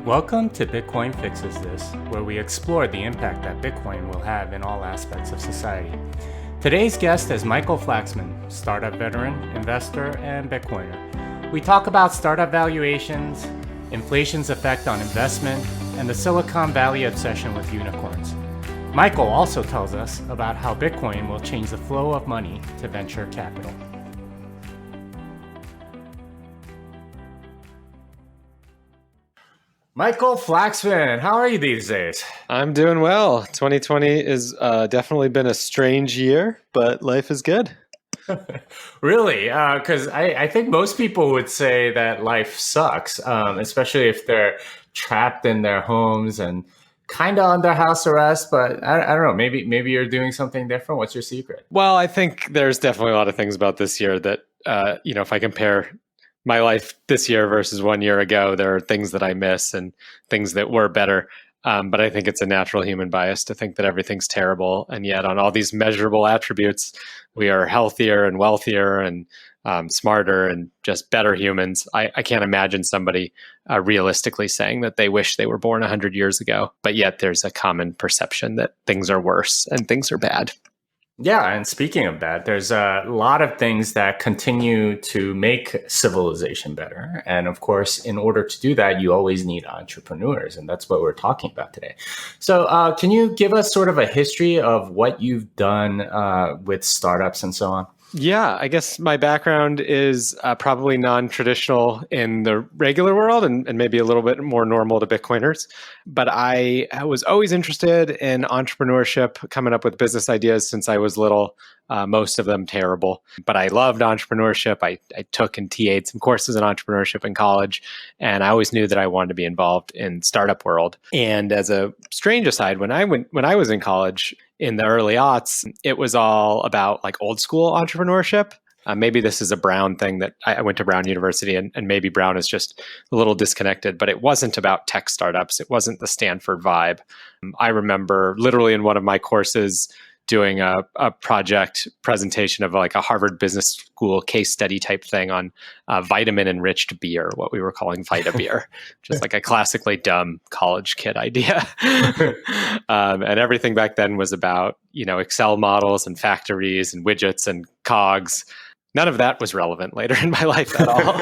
Welcome to Bitcoin Fixes This, where we explore the impact that Bitcoin will have in all aspects of society. Today's guest is Michael Flaxman, startup veteran, investor, and Bitcoiner. We talk about startup valuations, inflation's effect on investment, and the Silicon Valley obsession with unicorns. Michael also tells us about how Bitcoin will change the flow of money to venture capital. Michael Flaxman, how are you these days? I'm doing well. 2020 has definitely been a strange year, but life is good. Really? Because I think most people would say that life sucks, especially if they're trapped in their homes and kind of under house arrest. But I don't know. Maybe you're doing something different. What's your secret? Well, I think there's definitely a lot of things about this year that, if I compare my life this year versus 1 year ago, there are things that I miss and things that were better. But I think it's a natural human bias to think that everything's terrible. And yet on all these measurable attributes, we are healthier and wealthier and smarter and just better humans. I can't imagine somebody realistically saying that they wish they were born 100 years ago. But yet there's a common perception that things are worse and things are bad. Yeah, and speaking of that, there's a lot of things that continue to make civilization better. And of course, in order to do that, you always need entrepreneurs. And that's what we're talking about today. So can you give us sort of a history of what you've done with startups and so on? Yeah, I guess my background is probably non-traditional in the regular world and maybe a little bit more normal to Bitcoiners. But I was always interested in entrepreneurship, coming up with business ideas since I was little, most of them terrible. But I loved entrepreneurship. I took and TA'd some courses in entrepreneurship in college, and I always knew that I wanted to be involved in startup world. And as a strange aside, when I was in college, in the early aughts, it was all about like old school entrepreneurship. Maybe this is a Brown thing that I went to Brown University and maybe Brown is just a little disconnected, but it wasn't about tech startups. It wasn't the Stanford vibe. I remember literally in one of my courses doing a project presentation of like a Harvard Business School case study type thing on vitamin enriched beer, what we were calling Vita beer, just like a classically dumb college kid idea. And everything back then was about, Excel models and factories and widgets and cogs. None of that was relevant later in my life at all.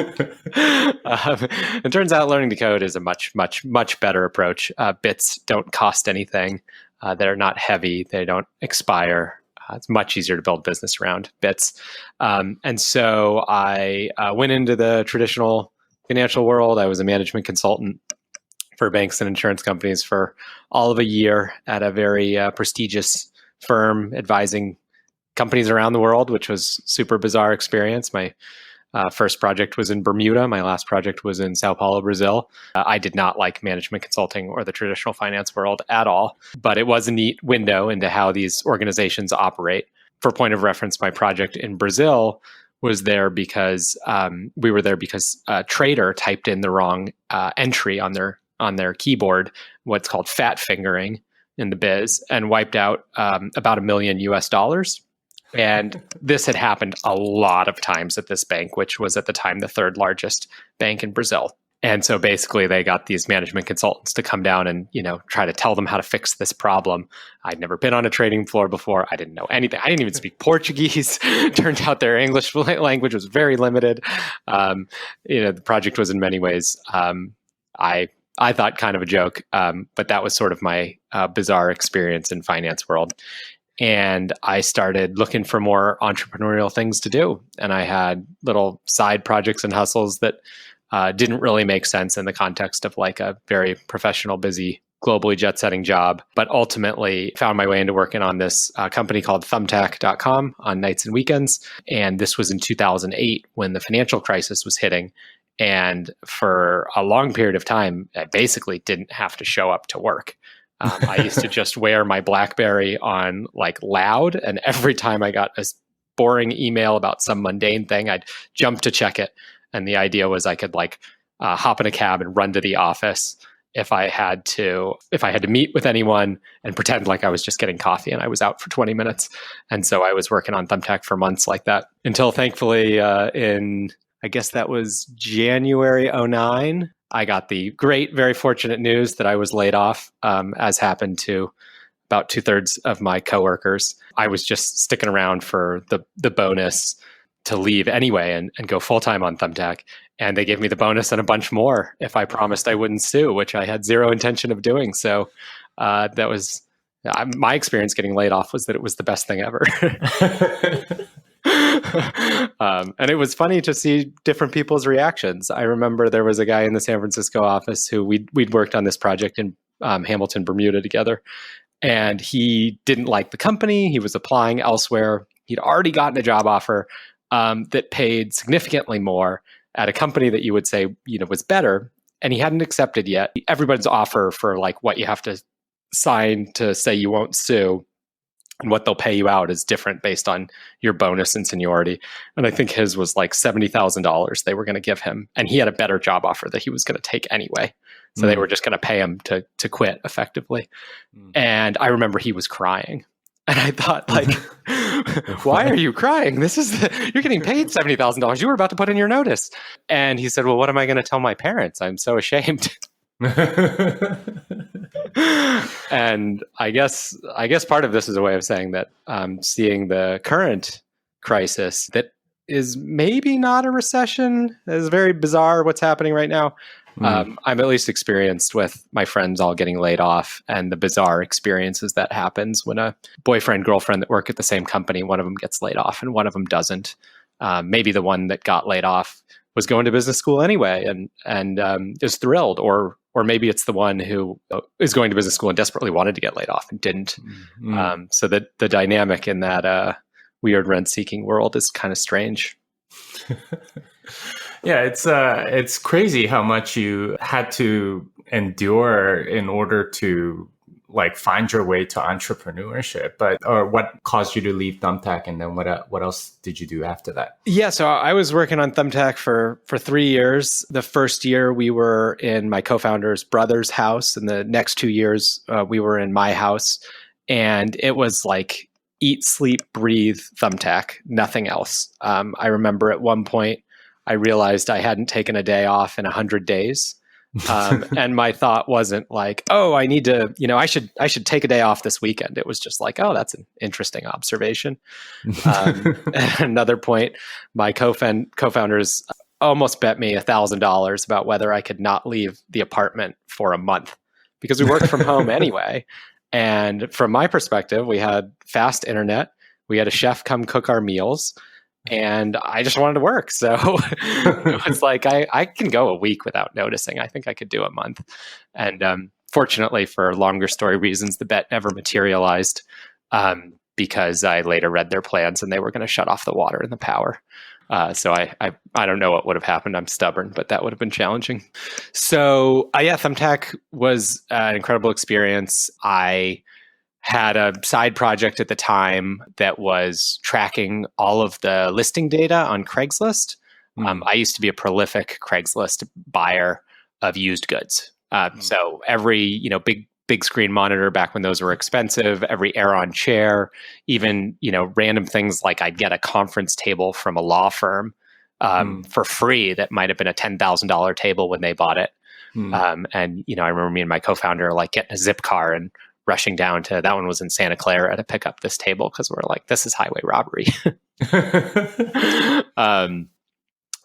It turns out learning to code is a much, much, much better approach. Bits don't cost anything. They're not heavy. They don't expire. It's much easier to build business around bits. And so I went into the traditional financial world. I was a management consultant for banks and insurance companies for all of a year at a very prestigious firm advising companies around the world, which was super bizarre experience. My first project was in Bermuda. My last project was in Sao Paulo, Brazil. I did not like management consulting or the traditional finance world at all, but it was a neat window into how these organizations operate. For point of reference, my project in Brazil was there because we were there because a trader typed in the wrong entry on their keyboard, what's called fat fingering in the biz, and wiped out about $1 million US. And this had happened a lot of times at this bank, which was at the time the third largest bank in Brazil. And so basically they got these management consultants to come down and, try to tell them how to fix this problem. I'd never been on a trading floor before. I didn't know anything. I didn't even speak Portuguese. Turned out their English language was very limited. The project was in many ways, I thought kind of a joke, but that was sort of my bizarre experience in finance world. And I started looking for more entrepreneurial things to do. And I had little side projects and hustles that didn't really make sense in the context of like a very professional, busy, globally jet-setting job. But ultimately found my way into working on this company called Thumbtack.com on nights and weekends. And this was in 2008 when the financial crisis was hitting. And for a long period of time, I basically didn't have to show up to work. I used to just wear my BlackBerry on like loud, and every time I got a boring email about some mundane thing, I'd jump to check it. And the idea was I could like hop in a cab and run to the office if I had to meet with anyone and pretend like I was just getting coffee and I was out for 20 minutes. And so I was working on Thumbtack for months like that until thankfully in I guess that was January 2009. I got the great, very fortunate news that I was laid off, as happened to about 2/3 of my coworkers. I was just sticking around for the bonus to leave anyway and go full-time on Thumbtack. And they gave me the bonus and a bunch more if I promised I wouldn't sue, which I had zero intention of doing. So that was my experience getting laid off, was that it was the best thing ever. And it was funny to see different people's reactions. I remember there was a guy in the San Francisco office who we'd worked on this project in Hamilton, Bermuda together. And he didn't like the company. He was applying elsewhere. He'd already gotten a job offer that paid significantly more at a company that you would say, was better. And he hadn't accepted yet. Everybody's offer for like what you have to sign to say you won't sue and what they'll pay you out is different based on your bonus and seniority. And I think his was like $70,000 they were going to give him. And he had a better job offer that he was going to take anyway. So they were just going to pay him to quit effectively. And I remember he was crying. And I thought, like, why are you crying? You're getting paid $70,000. You were about to put in your notice. And he said, well, what am I going to tell my parents? I'm so ashamed. And I guess part of this is a way of saying that seeing the current crisis that is maybe not a recession. It's very bizarre what's happening right now. I'm at least experienced with my friends all getting laid off and the bizarre experiences that happens when a boyfriend, girlfriend that work at the same company, one of them gets laid off and one of them doesn't. Maybe the one that got laid off was going to business school anyway and is thrilled, or maybe it's the one who is going to business school and desperately wanted to get laid off and didn't. So the dynamic in that weird rent-seeking world is kind of strange. Yeah, it's crazy how much you had to endure in order to like find your way to entrepreneurship. Or what caused you to leave Thumbtack, and then what else did you do after that? Yeah, so I was working on Thumbtack for 3 years. The first year we were in my co-founder's brother's house, and the next 2 years we were in my house, and it was like eat, sleep, breathe Thumbtack, nothing else. I remember at one point I realized I hadn't taken a day off in 100 days. And my thought wasn't like, oh, I need to, I should take a day off this weekend. It was just like, oh, that's an interesting observation. At another point, my co-founders almost bet me $1,000 about whether I could not leave the apartment for a month because we worked from home anyway. And from my perspective, we had fast internet. We had a chef come cook our meals. And I just wanted to work. So it was like, I can go a week without noticing. I think I could do a month. And fortunately, for longer story reasons, the bet never materialized because I later read their plans and they were going to shut off the water and the power. So I don't know what would have happened. I'm stubborn, but that would have been challenging. So yeah, Thumbtack was an incredible experience. I had a side project at the time that was tracking all of the listing data on Craigslist. I used to be a prolific Craigslist buyer of used goods. So every, big screen monitor back when those were expensive, every Aeron chair, even, random things like I'd get a conference table from a law firm for free that might have been a $10,000 table when they bought it. And, I remember me and my co-founder like getting a zip car and rushing down to, that one was in Santa Clara, to pick up this table because we're like, this is highway robbery.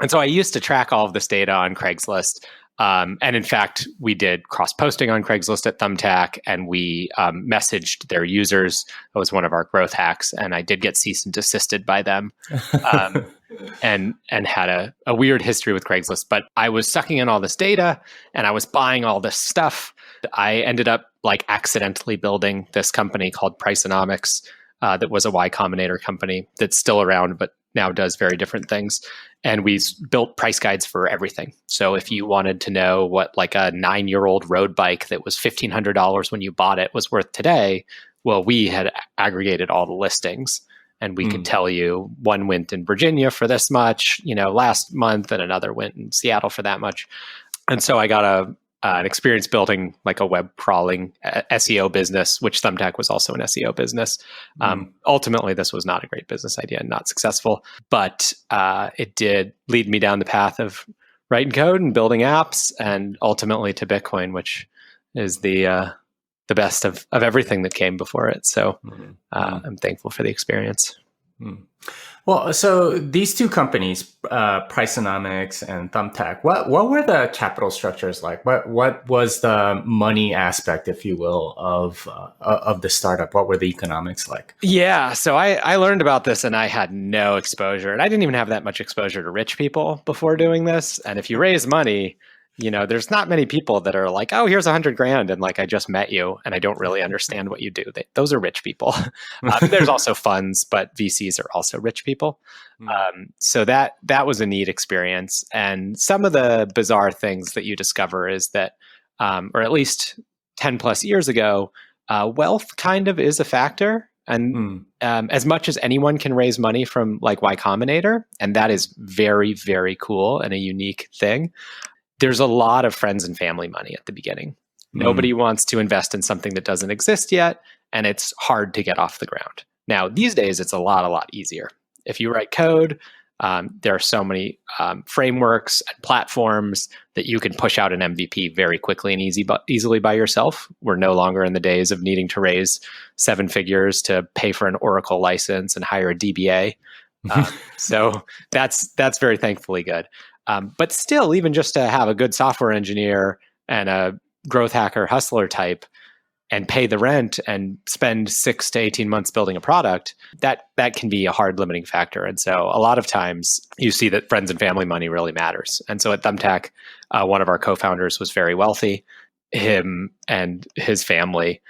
And so I used to track all of this data on Craigslist. And in fact, we did cross-posting on Craigslist at Thumbtack, and we messaged their users. That was one of our growth hacks, and I did get cease and desisted by them, and had a weird history with Craigslist. But I was sucking in all this data, and I was buying all this stuff. I ended up like accidentally building this company called Priceonomics that was a Y Combinator company that's still around, but now does very different things. And we built price guides for everything. So if you wanted to know what like a 9-year-old road bike that was $1,500 when you bought it was worth today, well, we had aggregated all the listings, and we could tell you one went in Virginia for this much, last month, and another went in Seattle for that much. And so I got an experience building like a web crawling SEO business, which Thumbtack was also an SEO business. Ultimately, this was not a great business idea and not successful, but it did lead me down the path of writing code and building apps, and ultimately to Bitcoin, which is the best of everything that came before it. So I'm thankful for the experience. Well, so these two companies, Priceonomics and Thumbtack, what were the capital structures like? What was the money aspect, if you will, of the startup? What were the economics like? Yeah, so I learned about this and I had no exposure, and I didn't even have that much exposure to rich people before doing this. And if you raise money, there's not many people that are like, oh, here's $100,000, and like I just met you and I don't really understand what you do. Those are rich people. There's also funds, but VCs are also rich people. So that was a neat experience. And some of the bizarre things that you discover is that, or at least 10 plus years ago, wealth kind of is a factor. And as much as anyone can raise money from like Y Combinator, and that is very, very cool and a unique thing, there's a lot of friends and family money at the beginning. Nobody wants to invest in something that doesn't exist yet, and it's hard to get off the ground. Now, these days, it's a lot easier. If you write code, there are so many frameworks and platforms that you can push out an MVP very quickly and easily by yourself. We're no longer in the days of needing to raise 7 figures to pay for an Oracle license and hire a DBA. So that's very thankfully good. But still, even just to have a good software engineer and a growth hacker hustler type and pay the rent and spend 6 to 18 months building a product, that can be a hard limiting factor. And so a lot of times you see that friends and family money really matters. And so at Thumbtack, one of our co-founders was very wealthy. Him and his family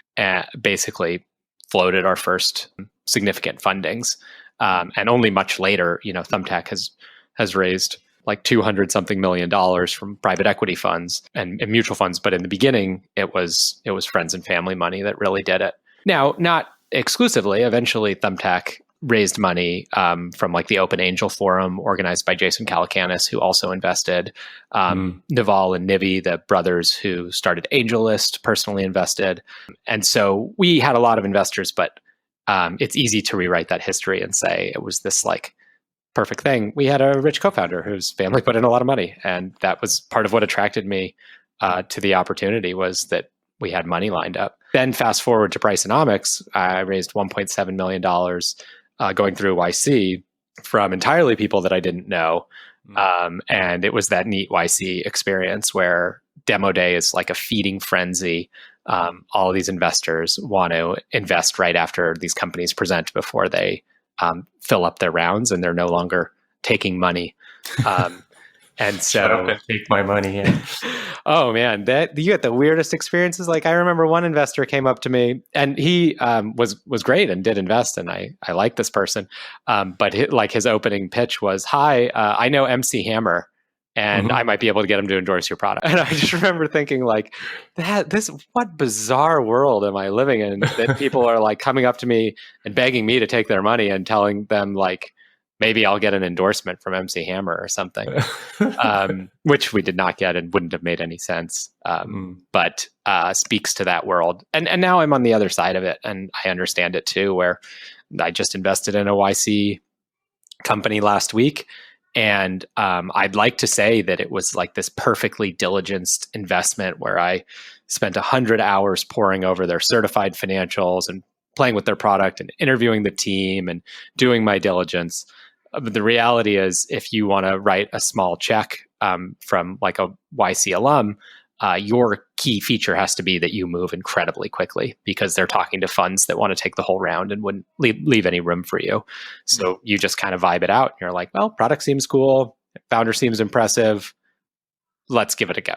basically floated our first significant fundings. And only much later, Thumbtack has raised like $200 something million from private equity funds and mutual funds. But in the beginning, it was friends and family money that really did it. Now, not exclusively. Eventually, Thumbtack raised money from like the Open Angel Forum organized by Jason Calacanis, who also invested. Naval and Nivi, the brothers who started AngelList, personally invested. And so we had a lot of investors, but it's easy to rewrite that history and say it was this like perfect thing. We had a rich co-founder whose family put in a lot of money. And that was part of what attracted me to the opportunity, was that we had money lined up. Then fast forward to Priceonomics, I raised $1.7 million going through YC from entirely people that I didn't know. And it was that neat YC experience where demo day is like a feeding frenzy. All of these investors want to invest right after these companies present before they fill up their rounds, and they're no longer taking money. And so, shut up and take my money. Yeah. Oh man, you get the weirdest experiences. Like I remember one investor came up to me, and he was great and did invest, and I like this person. But his opening pitch was, "Hi, I know MC Hammer, and I might be able to get him to endorse your product." And I just remember thinking, like, what bizarre world am I living in, that people are like coming up to me and begging me to take their money and telling them like, maybe I'll get an endorsement from MC Hammer or something, which we did not get and wouldn't have made any sense. But speaks to that world. And now I'm on the other side of it, and I understand it too, where I just invested in a YC company last week. And I'd like to say that it was like this perfectly diligenced investment where I spent 100 hours poring over their certified financials and playing with their product and interviewing the team and doing my diligence. But the reality is, if you want to write a small check from like a YC alum, your key feature has to be that you move incredibly quickly, because they're talking to funds that want to take the whole round and wouldn't leave any room for you. So you just kind of vibe it out. And you're like, well, product seems cool. Founder seems impressive. Let's give it a go.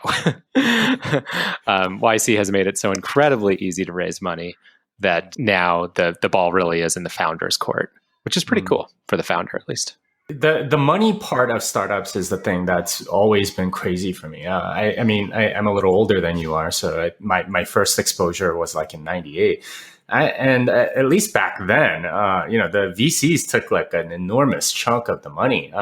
YC has made it so incredibly easy to raise money that now the ball really is in the founder's court, which is pretty cool for the founder, at least. The money part of startups is the thing that's always been crazy for me. I'm a little older than you are, so my first exposure was like in '98, and at least back then, the VCs took like an enormous chunk of the money.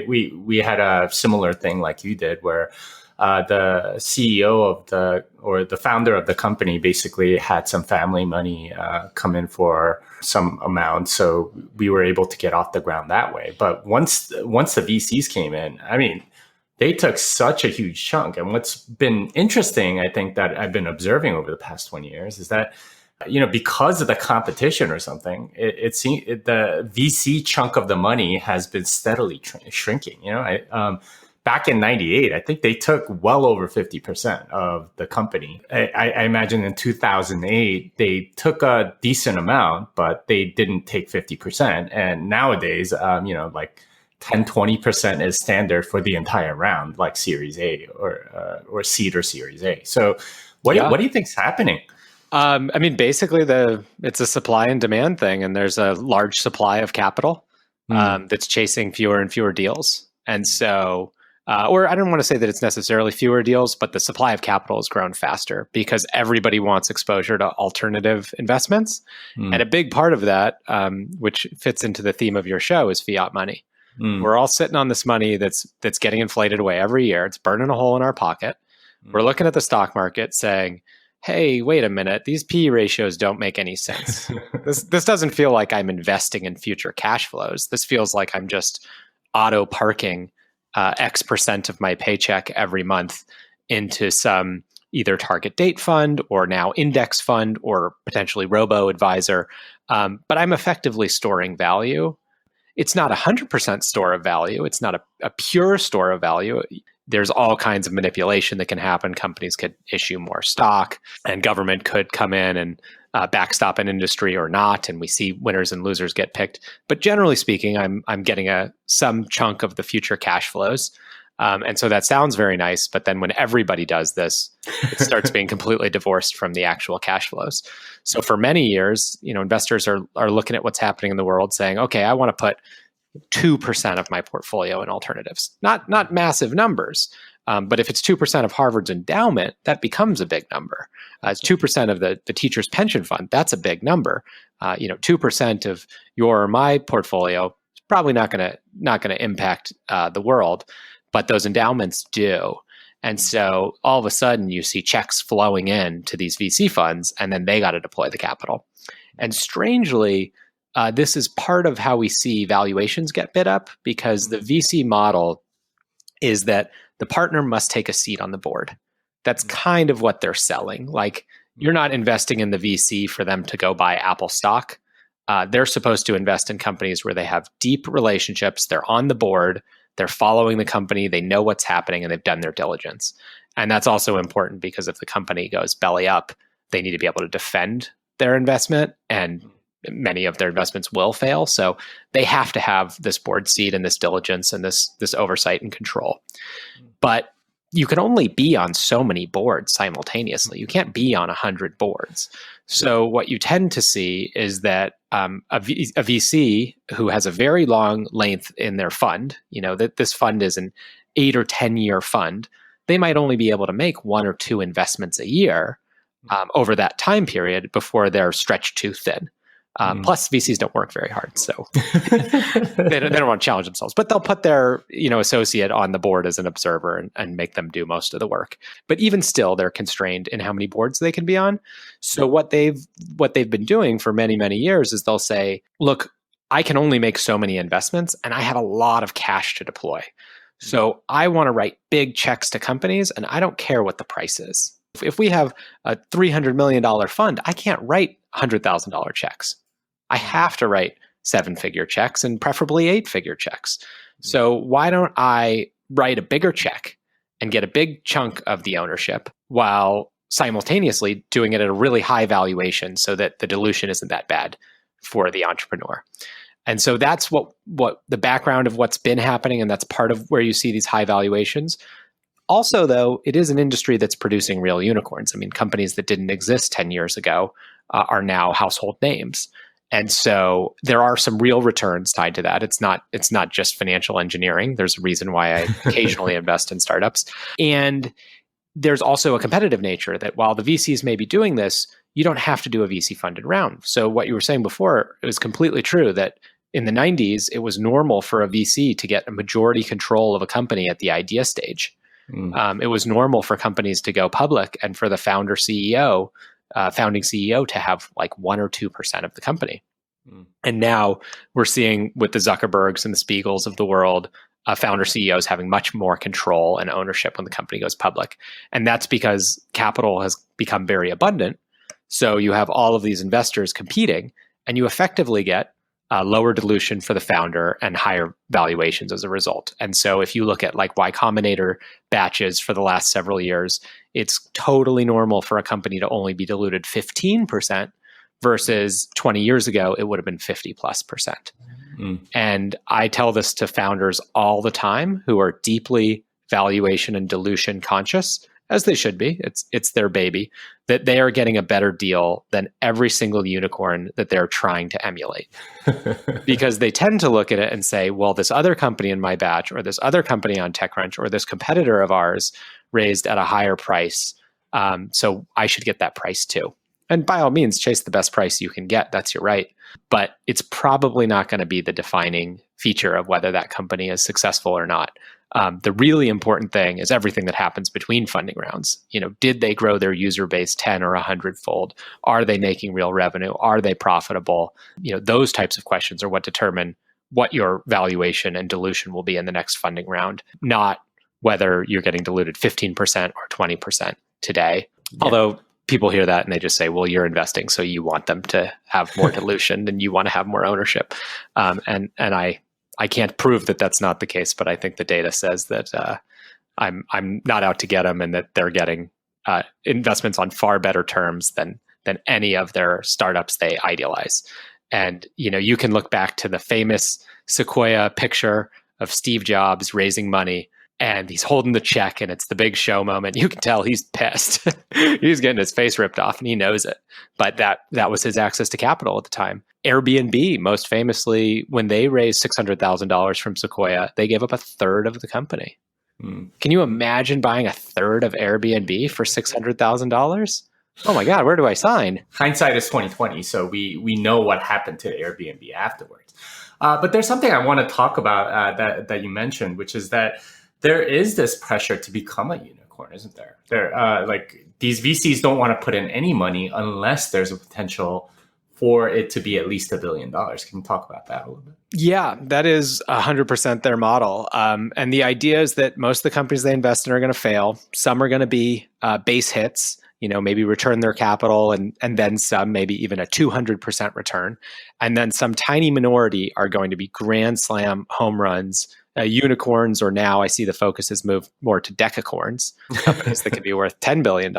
We had a similar thing like you did, where the CEO or the founder of the company basically had some family money come in for some amount, so we were able to get off the ground that way. But once the VCs came in, I mean, they took such a huge chunk. And what's been interesting, I think, that I've been observing over the past 20 years is that, because of the competition or something, it seems the VC chunk of the money has been steadily shrinking. Back in '98, I think they took well over 50% of the company. I imagine in 2008, they took a decent amount, but they didn't take 50%. And nowadays, like 10-20% is standard for the entire round, like Series A or seed or Series A. So what do you think's happening? Basically, it's a supply and demand thing, and there's a large supply of capital that's chasing fewer and fewer deals. And so, or I don't want to say that it's necessarily fewer deals, but the supply of capital has grown faster because everybody wants exposure to alternative investments. And a big part of that, which fits into the theme of your show, is fiat money. We're all sitting on this money that's getting inflated away every year. It's burning a hole in our pocket. We're looking at the stock market saying, hey, wait a minute, these PE ratios don't make any sense. This doesn't feel like I'm investing in future cash flows. This feels like I'm just auto parking X% of my paycheck every month into some either target date fund or now index fund or potentially robo-advisor. But I'm effectively storing value. It's not 100% store of value. It's not a pure store of value. There's all kinds of manipulation that can happen. Companies could issue more stock, and government could come in and backstop an industry or not, and we see winners and losers get picked. But generally speaking, I'm getting some chunk of the future cash flows, and so that sounds very nice. But then when everybody does this, it starts being completely divorced from the actual cash flows. So for many years, investors are looking at what's happening in the world, saying, "Okay, I want to put 2% of my portfolio in alternatives." Not massive numbers, but if it's 2% of Harvard's endowment, that becomes a big number. It's 2% of the teacher's pension fund. That's a big number. 2% of your or my portfolio is probably not going to impact the world, but those endowments do. And so all of a sudden you see checks flowing in to these VC funds, and then they got to deploy the capital. And strangely, this is part of how we see valuations get bid up, because the VC model is that the partner must take a seat on the board. That's kind of what they're selling. Like, you're not investing in the VC for them to go buy Apple stock. They're supposed to invest in companies where they have deep relationships. They're on the board. They're following the company. They know what's happening, and they've done their diligence. And that's also important because if the company goes belly up, they need to be able to defend their investment, and many of their investments will fail. So they have to have this board seat and this diligence and this oversight and control. But you can only be on so many boards simultaneously. You can't be on 100 boards. So what you tend to see is that a VC who has a very long length in their fund, that this fund is an 8 or 10-year fund, they might only be able to make 1 or 2 investments a year over that time period before they're stretched too thin. Plus, VCs don't work very hard, so they don't want to challenge themselves. But they'll put their associate on the board as an observer and make them do most of the work. But even still, they're constrained in how many boards they can be on. So what they've been doing for many, many years is they'll say, "Look, I can only make so many investments, and I have a lot of cash to deploy. So I want to write big checks to companies, and I don't care what the price is. If we have a $300 million fund, I can't write $100,000 checks. I have to write 7-figure checks and preferably 8-figure checks. So why don't I write a bigger check and get a big chunk of the ownership while simultaneously doing it at a really high valuation so that the dilution isn't that bad for the entrepreneur?" And so that's what the background of what's been happening, and that's part of where you see these high valuations. Also, though, it is an industry that's producing real unicorns. I mean, companies that didn't exist 10 years ago are now household names. And so there are some real returns tied to that. It's not just financial engineering. There's a reason why I occasionally invest in startups. And there's also a competitive nature that while the VCs may be doing this, you don't have to do a VC funded round. So what you were saying before, it was completely true that in the 90s, it was normal for a VC to get a majority control of a company at the idea stage. It was normal for companies to go public and for the founding CEO to have like 1 or 2% of the company. And now we're seeing with the Zuckerbergs and the Spiegels of the world, founder CEOs having much more control and ownership when the company goes public. And that's because capital has become very abundant. So you have all of these investors competing, and you effectively get lower dilution for the founder and higher valuations as a result. And so if you look at like Y Combinator batches for the last several years, it's totally normal for a company to only be diluted 15% versus 20 years ago, it would have been 50+%. And I tell this to founders all the time who are deeply valuation and dilution conscious, as they should be. It's their baby, that they are getting a better deal than every single unicorn that they're trying to emulate. Because they tend to look at it and say, well, this other company in my batch, or this other company on TechCrunch, or this competitor of ours raised at a higher price. So I should get that price too. And by all means, chase the best price you can get. That's your right. But it's probably not going to be the defining feature of whether that company is successful or not. The really important thing is everything that happens between funding rounds. Did they grow their user base 10 or 100-fold? Are they making real revenue? Are they profitable? Those types of questions are what determine what your valuation and dilution will be in the next funding round, not whether you're getting diluted 15% or 20% today. Yeah. Although people hear that and they just say, well, you're investing, so you want them to have more dilution and you want to have more ownership. And I can't prove that that's not the case, but I think the data says that I'm not out to get them, and that they're getting investments on far better terms than any of their startups they idealize. And you can look back to the famous Sequoia picture of Steve Jobs raising money, and he's holding the check, and it's the big show moment. You can tell he's pissed. He's getting his face ripped off, and he knows it. But that was his access to capital at the time. Airbnb, most famously, when they raised $600,000 from Sequoia, they gave up a third of the company. Can you imagine buying a third of Airbnb for $600,000? Oh my God, where do I sign? Hindsight is 2020, so we know what happened to Airbnb afterwards. But there's something I want to talk about that you mentioned, which is that there is this pressure to become a unicorn, isn't there? Like these VCs don't want to put in any money unless there's a potential for it to be at least $1 billion. Can you talk about that a little bit? Yeah, that is 100% their model. And the idea is that most of the companies they invest in are going to fail. Some are going to be base hits, maybe return their capital and then some, maybe even a 200% return. And then some tiny minority are going to be grand slam home runs, unicorns, or now I see the focus has moved more to decacorns, companies that could be worth $10 billion.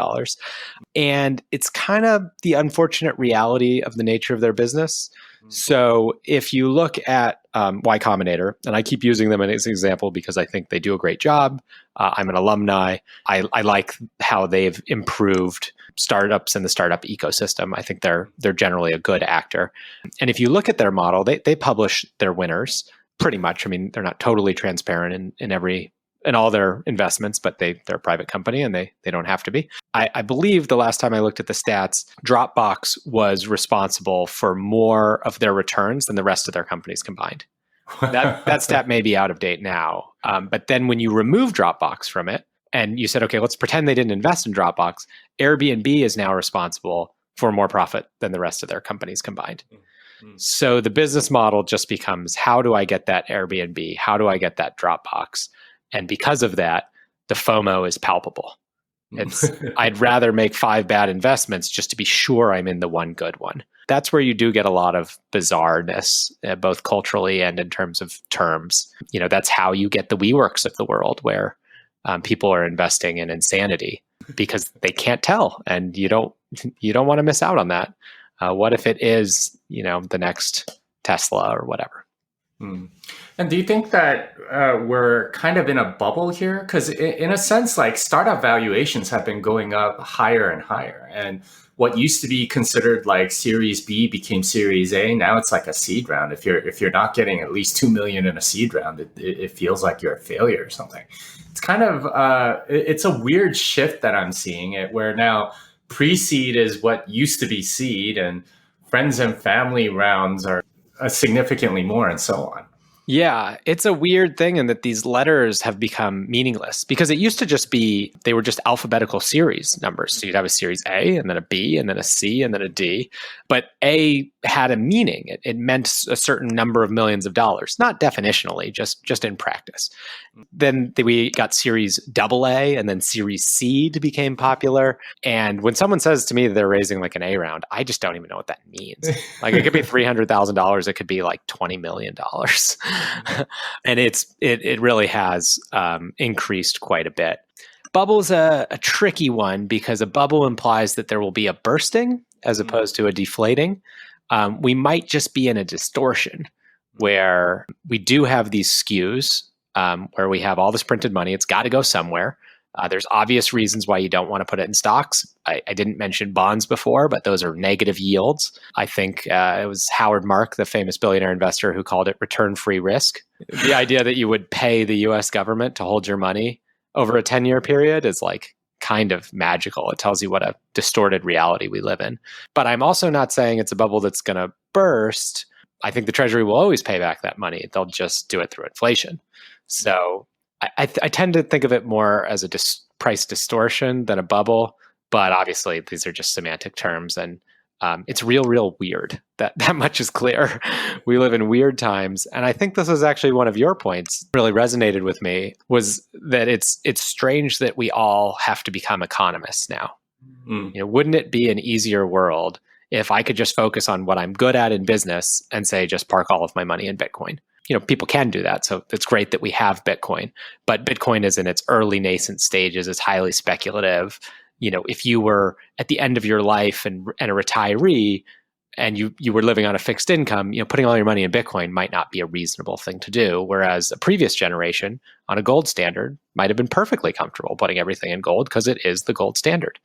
And it's kind of the unfortunate reality of the nature of their business. So if you look at Y Combinator, and I keep using them as an example because I think they do a great job. I'm an alumni. I like how they've improved startups in the startup ecosystem. I think they're generally a good actor. And if you look at their model, they publish their winners pretty much. I mean, they're not totally transparent in all their investments, but they're a private company and they don't have to be. I believe the last time I looked at the stats, Dropbox was responsible for more of their returns than the rest of their companies combined. That stat may be out of date now. But then when you remove Dropbox from it and you said, okay, let's pretend they didn't invest in Dropbox, Airbnb is now responsible for more profit than the rest of their companies combined. So the business model just becomes, how do I get that Airbnb? How do I get that Dropbox? And because of that, the FOMO is palpable. I'd rather make 5 bad investments just to be sure I'm in the one good one. That's where you do get a lot of bizarreness, both culturally and in terms of terms. That's how you get the WeWorks of the world, where people are investing in insanity because they can't tell, and you don't want to miss out on that. What if it is, the next Tesla or whatever? And do you think that we're kind of in a bubble here? Because in a sense, like startup valuations have been going up higher and higher. And what used to be considered like Series B became Series A. Now it's like a seed round. If you're not getting at least 2 million in a seed round, it feels like you're a failure or something. It's kind of it's a weird shift that I'm seeing it, where now pre-seed is what used to be seed, and friends and family rounds are significantly more, and so on. Yeah, it's a weird thing in that these letters have become meaningless because it used to just be, they were just alphabetical series numbers. So you'd have a series A and then a B and then a C and then a D. But A had a meaning. It meant a certain number of millions of dollars, not definitionally, just in practice. Then we got series AA and then series C became popular. And when someone says to me they're raising like an A round, I just don't even know what that means. Like it could be $300,000, it could be like $20 million. And it really has increased quite a bit. Bubble's a tricky one because a bubble implies that there will be a bursting as opposed to a deflating. We might just be in a distortion where we do have these skews where we have all this printed money. It's got to go somewhere. There's obvious reasons why you don't want to put it in stocks. I didn't mention bonds before, but those are negative yields. I think it was Howard Mark, the famous billionaire investor, who called it return-free risk. The idea that you would pay the US government to hold your money over a 10-year period is like kind of magical. It tells you what a distorted reality we live in. But I'm also not saying it's a bubble that's going to burst. I think the Treasury will always pay back that money. They'll just do it through inflation. So I tend to think of it more as a price distortion than a bubble, but obviously these are just semantic terms, and it's real weird. That much is clear. We live in weird times, and I think this was actually one of your points really resonated with me, was that it's strange that we all have to become economists now. Wouldn't it be an easier world if I could just focus on what I'm good at in business and say just park all of my money in Bitcoin? People can do that. So it's great that we have Bitcoin, but Bitcoin is in its early nascent stages. It's highly speculative. If you were at the end of your life and a retiree and you were living on a fixed income, putting all your money in Bitcoin might not be a reasonable thing to do. Whereas a previous generation on a gold standard might have been perfectly comfortable putting everything in gold because it is the gold standard.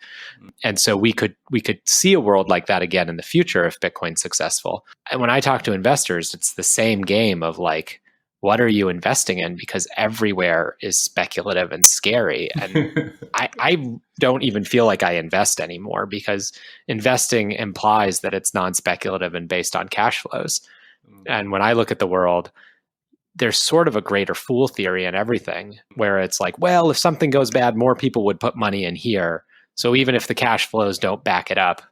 And so we could see a world like that again in the future if Bitcoin's successful. And when I talk to investors, it's the same game of like, what are you investing in? Because everywhere is speculative and scary. And I don't even feel like I invest anymore because investing implies that it's non-speculative and based on cash flows. And when I look at the world, there's sort of a greater fool theory in everything where it's like, well, if something goes bad, more people would put money in here. So even if the cash flows don't back it up,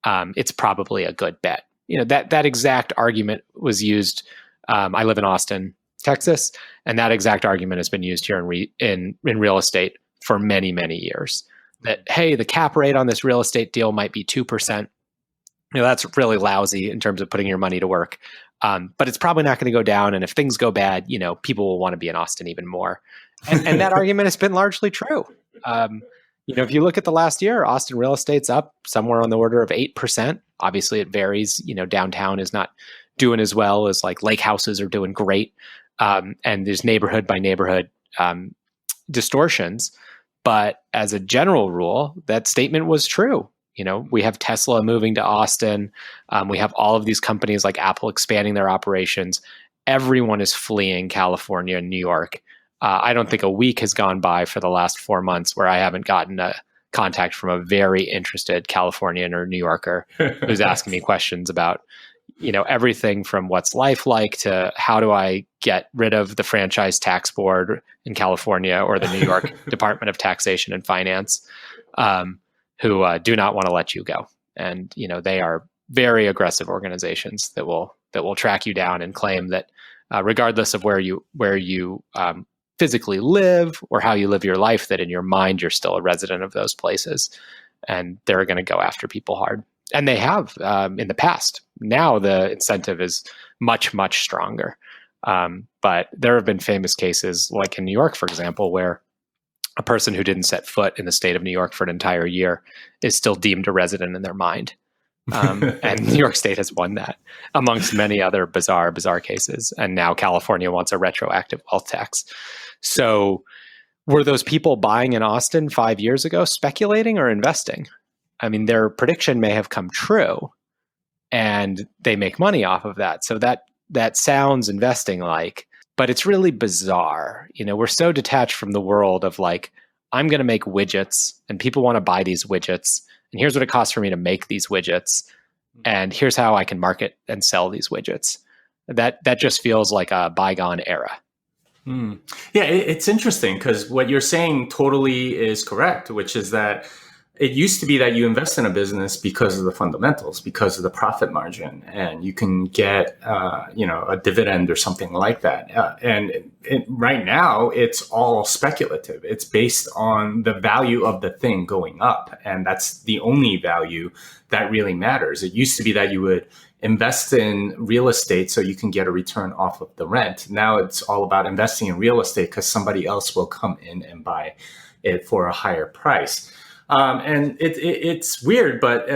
it's probably a good bet. That exact argument was used. I live in Austin, Texas, and that exact argument has been used here in real estate for many, many years. That, hey, the cap rate on this real estate deal might be 2%. That's really lousy in terms of putting your money to work. But it's probably not going to go down. And if things go bad, people will want to be in Austin even more. And that argument has been largely true. If you look at the last year, Austin real estate's up somewhere on the order of 8%. Obviously, it varies. Downtown is not doing as well as like lake houses are doing great. And there's neighborhood by neighborhood distortions. But as a general rule, that statement was true. We have Tesla moving to Austin. We have all of these companies like Apple expanding their operations. Everyone is fleeing California and New York. I don't think a week has gone by for the last 4 months where I haven't gotten a contact from a very interested Californian or New Yorker who's asking me questions about everything from what's life like to how do I get rid of the franchise tax board in California or the New York Department of Taxation and Finance, who do not want to let you go. And, they are very aggressive organizations that will track you down and claim that regardless of where you physically live or how you live your life, that in your mind, you're still a resident of those places. And they're going to go after people hard. And they have in the past. Now the incentive is much, much stronger. But there have been famous cases, like in New York, for example, where a person who didn't set foot in the state of New York for an entire year is still deemed a resident in their mind. And New York State has won that, amongst many other bizarre cases. And now California wants a retroactive wealth tax. So were those people buying in Austin 5 years ago speculating or investing? I mean, their prediction may have come true and they make money off of that. So that sounds investing like, but it's really bizarre. We're so detached from the world of like, I'm going to make widgets and people want to buy these widgets. And here's what it costs for me to make these widgets. And here's how I can market and sell these widgets. That just feels like a bygone era. Yeah, it's interesting because what you're saying totally is correct, which is that it used to be that you invest in a business because of the fundamentals, because of the profit margin, and you can get, a dividend or something like that. Right now, it's all speculative. It's based on the value of the thing going up, and that's the only value that really matters. It used to be that you would invest in real estate so you can get a return off of the rent. Now it's all about investing in real estate because somebody else will come in and buy it for a higher price. And it's weird, but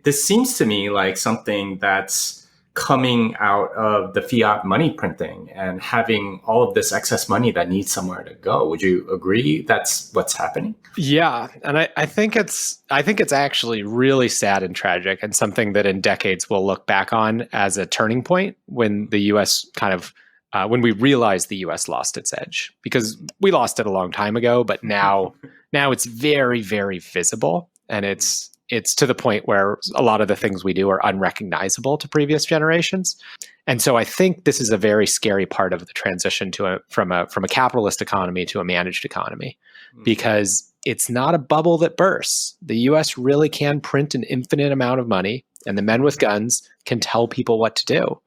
this seems to me like something that's coming out of the fiat money printing and having all of this excess money that needs somewhere to go. Would you agree that's what's happening? Yeah, and I think it's actually really sad and tragic, and something that in decades we'll look back on as a turning point when the U.S. when we realized the U.S. lost its edge, because we lost it a long time ago, but now it's very, very visible, and it's to the point where a lot of the things we do are unrecognizable to previous generations. And so I think this is a very scary part of the transition from a capitalist economy to a managed economy, because it's not a bubble that bursts. The US really can print an infinite amount of money, and the men with guns can tell people what to do.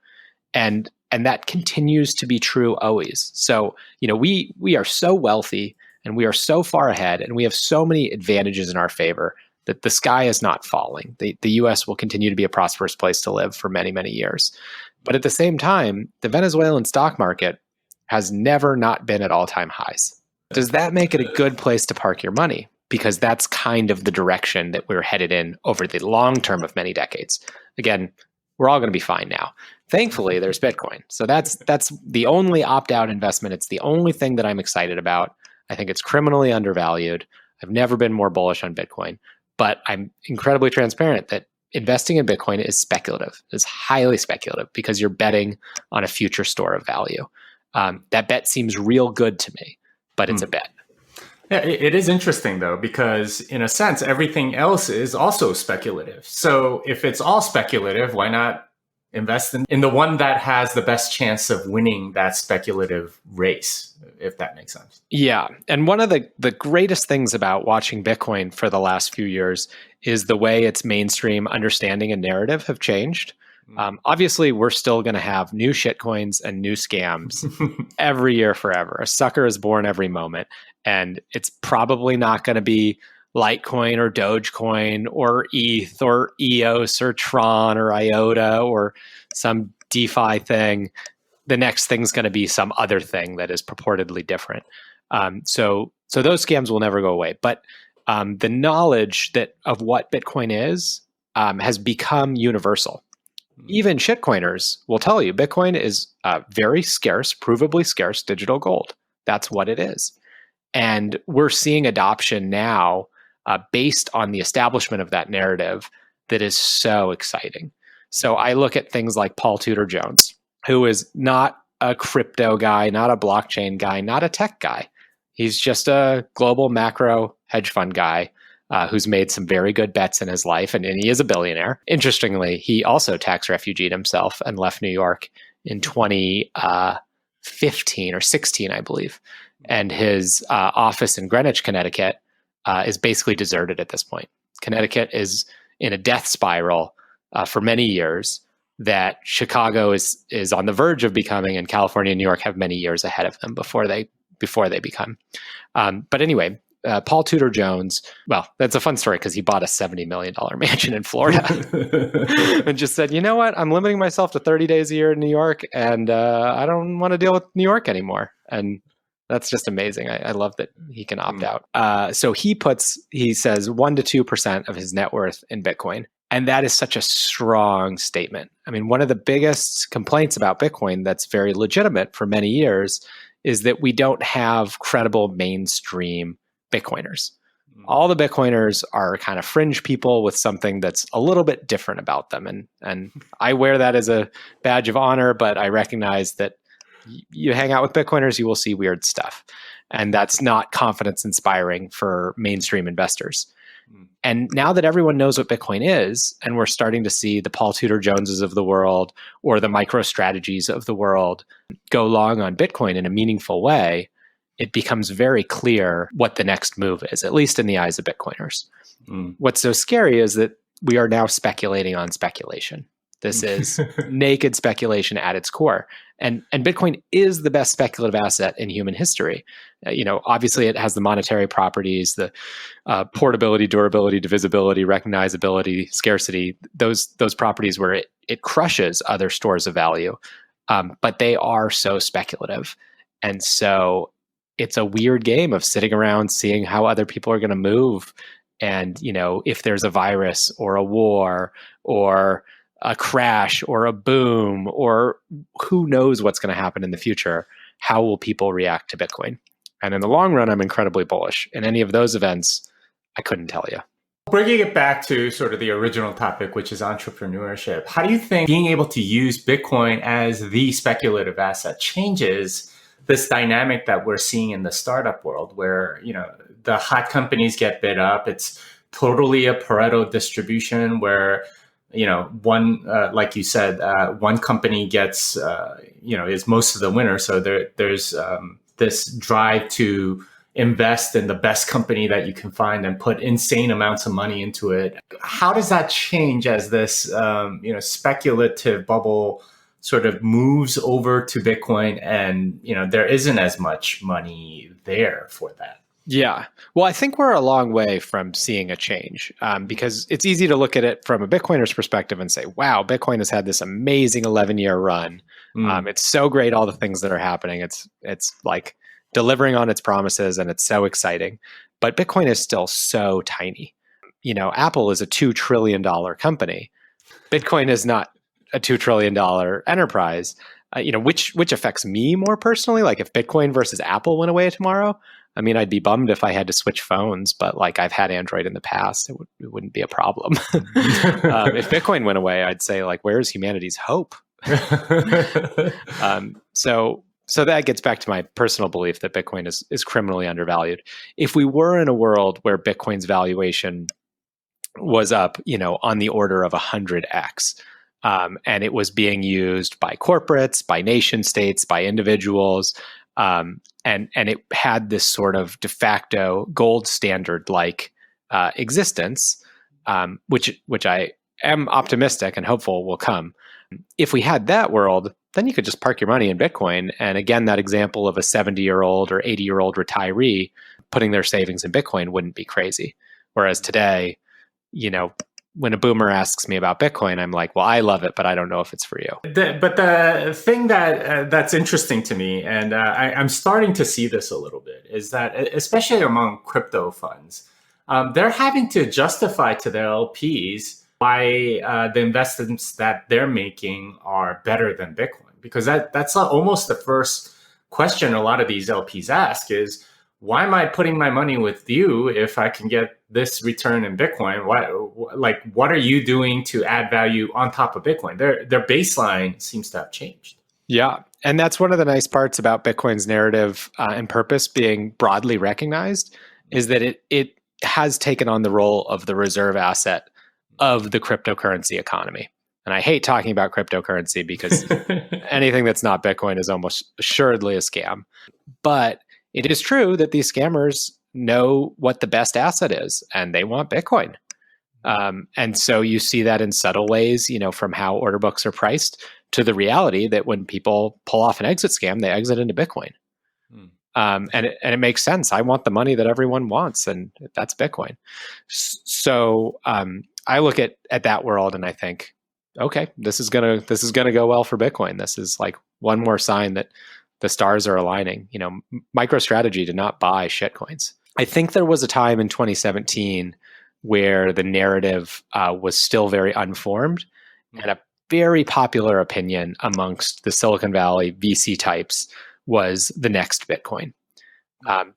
And that continues to be true always. So, we are so wealthy, and we are so far ahead, and we have so many advantages in our favor that the sky is not falling. The US will continue to be a prosperous place to live for many, many years. But at the same time, the Venezuelan stock market has never not been at all-time highs. Does that make it a good place to park your money? Because that's kind of the direction that we're headed in over the long term of many decades. Again, we're all going to be fine now. Thankfully, there's Bitcoin. So that's the only opt-out investment. It's the only thing that I'm excited about. I think it's criminally undervalued. I've never been more bullish on Bitcoin, but I'm incredibly transparent that investing in Bitcoin is speculative, is highly speculative, because you're betting on a future store of value. That bet seems real good to me, but it's a bet. Yeah, it is interesting, though, because in a sense, everything else is also speculative. So if it's all speculative, why not invest in the one that has the best chance of winning that speculative race, if that makes sense? Yeah. And one of the greatest things about watching Bitcoin for the last few years is the way its mainstream understanding and narrative have changed. Obviously, we're still going to have new shitcoins and new scams every year forever. A sucker is born every moment. And it's probably not going to be Litecoin or Dogecoin or ETH or EOS or Tron or IOTA or some DeFi thing. The next thing's going to be some other thing that is purportedly different. So those scams will never go away. But the knowledge of what Bitcoin is has become universal. Even shitcoiners will tell you Bitcoin is very scarce, provably scarce digital gold. That's what it is. And we're seeing adoption now based on the establishment of that narrative that is so exciting. So I look at things like Paul Tudor Jones, who is not a crypto guy, not a blockchain guy, not a tech guy. He's just a global macro hedge fund guy who's made some very good bets in his life, and he is a billionaire. Interestingly, he also tax refugeed himself and left New York in 2015 or 16, I believe. And his office in Greenwich, Connecticut, is basically deserted at this point. Connecticut is in a death spiral for many years that Chicago is on the verge of becoming, and California and New York have many years ahead of them before they become. But anyway, Paul Tudor Jones, well, that's a fun story because he bought a $70 million mansion in Florida and just said, you know what, I'm limiting myself to 30 days a year in New York, and I don't want to deal with New York anymore. And that's just amazing. I love that he can opt out. So he says 1% to 2% of his net worth in Bitcoin. And that is such a strong statement. I mean, one of the biggest complaints about Bitcoin that's very legitimate for many years is that we don't have credible mainstream Bitcoiners. All the Bitcoiners are kind of fringe people with something that's a little bit different about them. And I wear that as a badge of honor, but I recognize that you hang out with Bitcoiners, you will see weird stuff. And that's not confidence inspiring for mainstream investors. And now that everyone knows what Bitcoin is, and we're starting to see the Paul Tudor Joneses of the world or the MicroStrategies of the world go long on Bitcoin in a meaningful way, it becomes very clear what the next move is, at least in the eyes of Bitcoiners. What's so scary is that we are now speculating on speculation. This is naked speculation at its core. And Bitcoin is the best speculative asset in human history. Obviously it has the monetary properties, the portability, durability, divisibility, recognizability, scarcity, those properties where it crushes other stores of value. But they are so speculative. And so it's a weird game of sitting around seeing how other people are going to move. And, if there's a virus or a war or a crash or a boom, or who knows what's going to happen in the future, how will people react to Bitcoin? And in the long run, I'm incredibly bullish. In any of those events, I couldn't tell you. Bringing it back to sort of the original topic, which is entrepreneurship, how do you think being able to use Bitcoin as the speculative asset changes this dynamic that we're seeing in the startup world where, the hot companies get bid up? It's totally a Pareto distribution where, one, like you said, one company gets, is most of the winner. So there's this drive to invest in the best company that you can find and put insane amounts of money into it. How does that change as this, speculative bubble sort of moves over to Bitcoin and, there isn't as much money there for that? Yeah. Well, I think we're a long way from seeing a change because it's easy to look at it from a Bitcoiner's perspective and say, wow, Bitcoin has had this amazing 11-year run. It's so great, all the things that are happening. It's like delivering on its promises and it's so exciting. But Bitcoin is still so tiny. Apple is a $2 trillion company. Bitcoin is not a $2 trillion enterprise. Which affects me more personally. Like if Bitcoin versus Apple went away tomorrow, I'd be bummed if I had to switch phones, but like I've had Android in the past, it wouldn't be a problem. If Bitcoin went away, I'd say like, where's humanity's hope? So that gets back to my personal belief that Bitcoin is criminally undervalued. If we were in a world where Bitcoin's valuation was up, on the order of 100x, and it was being used by corporates, by nation states, by individuals, and it had this sort of de facto gold standard like existence, which I am optimistic and hopeful will come. If we had that world, then you could just park your money in Bitcoin. And again, that example of a 70-year-old or 80-year-old retiree putting their savings in Bitcoin wouldn't be crazy. Whereas today, when a boomer asks me about Bitcoin, I'm like, well, I love it, but I don't know if it's for you. But the thing that's interesting to me, and I'm starting to see this a little bit, is that especially among crypto funds, they're having to justify to their LPs why the investments that they're making are better than Bitcoin. Because that's almost the first question a lot of these LPs ask is, why am I putting my money with you if I can get this return in Bitcoin? What are you doing to add value on top of Bitcoin? Their baseline seems to have changed. Yeah. And that's one of the nice parts about Bitcoin's narrative and purpose being broadly recognized is that it has taken on the role of the reserve asset of the cryptocurrency economy. And I hate talking about cryptocurrency because anything that's not Bitcoin is almost assuredly a scam. But it is true that these scammers know what the best asset is, and they want Bitcoin. And so you see that in subtle ways, from how order books are priced to the reality that when people pull off an exit scam, they exit into Bitcoin. And it makes sense. I want the money that everyone wants, and that's Bitcoin. So I look at that world and I think, okay, this is gonna go well for Bitcoin. This is like one more sign that the stars are aligning. MicroStrategy did not buy shitcoins. I think there was a time in 2017 where the narrative was still very unformed, and a very popular opinion amongst the Silicon Valley VC types was the next Bitcoin.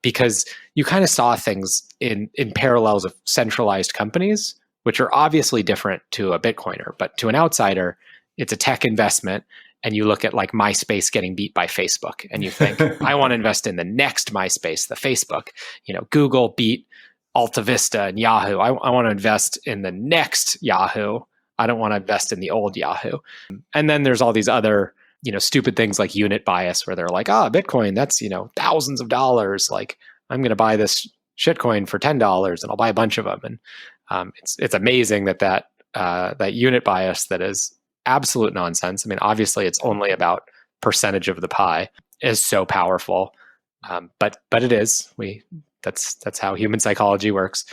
Because you kind of saw things in parallels of centralized companies, which are obviously different to a Bitcoiner, but to an outsider, it's a tech investment. And you look at like MySpace getting beat by Facebook and you think, I want to invest in the next MySpace, the Facebook. Google beat Alta Vista and Yahoo. I want to invest in the next Yahoo. I don't want to invest in the old Yahoo. And then there's all these other, stupid things like unit bias where they're like, Bitcoin, that's, thousands of dollars. Like, I'm going to buy this shitcoin for $10 and I'll buy a bunch of them. And it's amazing that unit bias that is absolute nonsense. I mean, obviously it's only about percentage of the pie is so powerful. But it is. That's how human psychology works.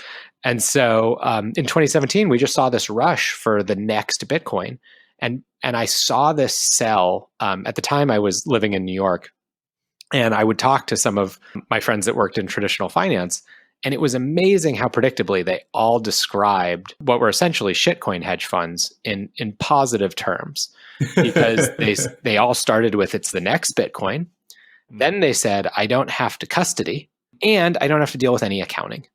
And so in 2017, we just saw this rush for the next Bitcoin. And I saw this sell. At the time, I was living in New York, and I would talk to some of my friends that worked in traditional finance. And it was amazing how predictably they all described what were essentially shitcoin hedge funds in positive terms, because they all started with, it's the next Bitcoin. Then they said, I don't have to custody and I don't have to deal with any accounting.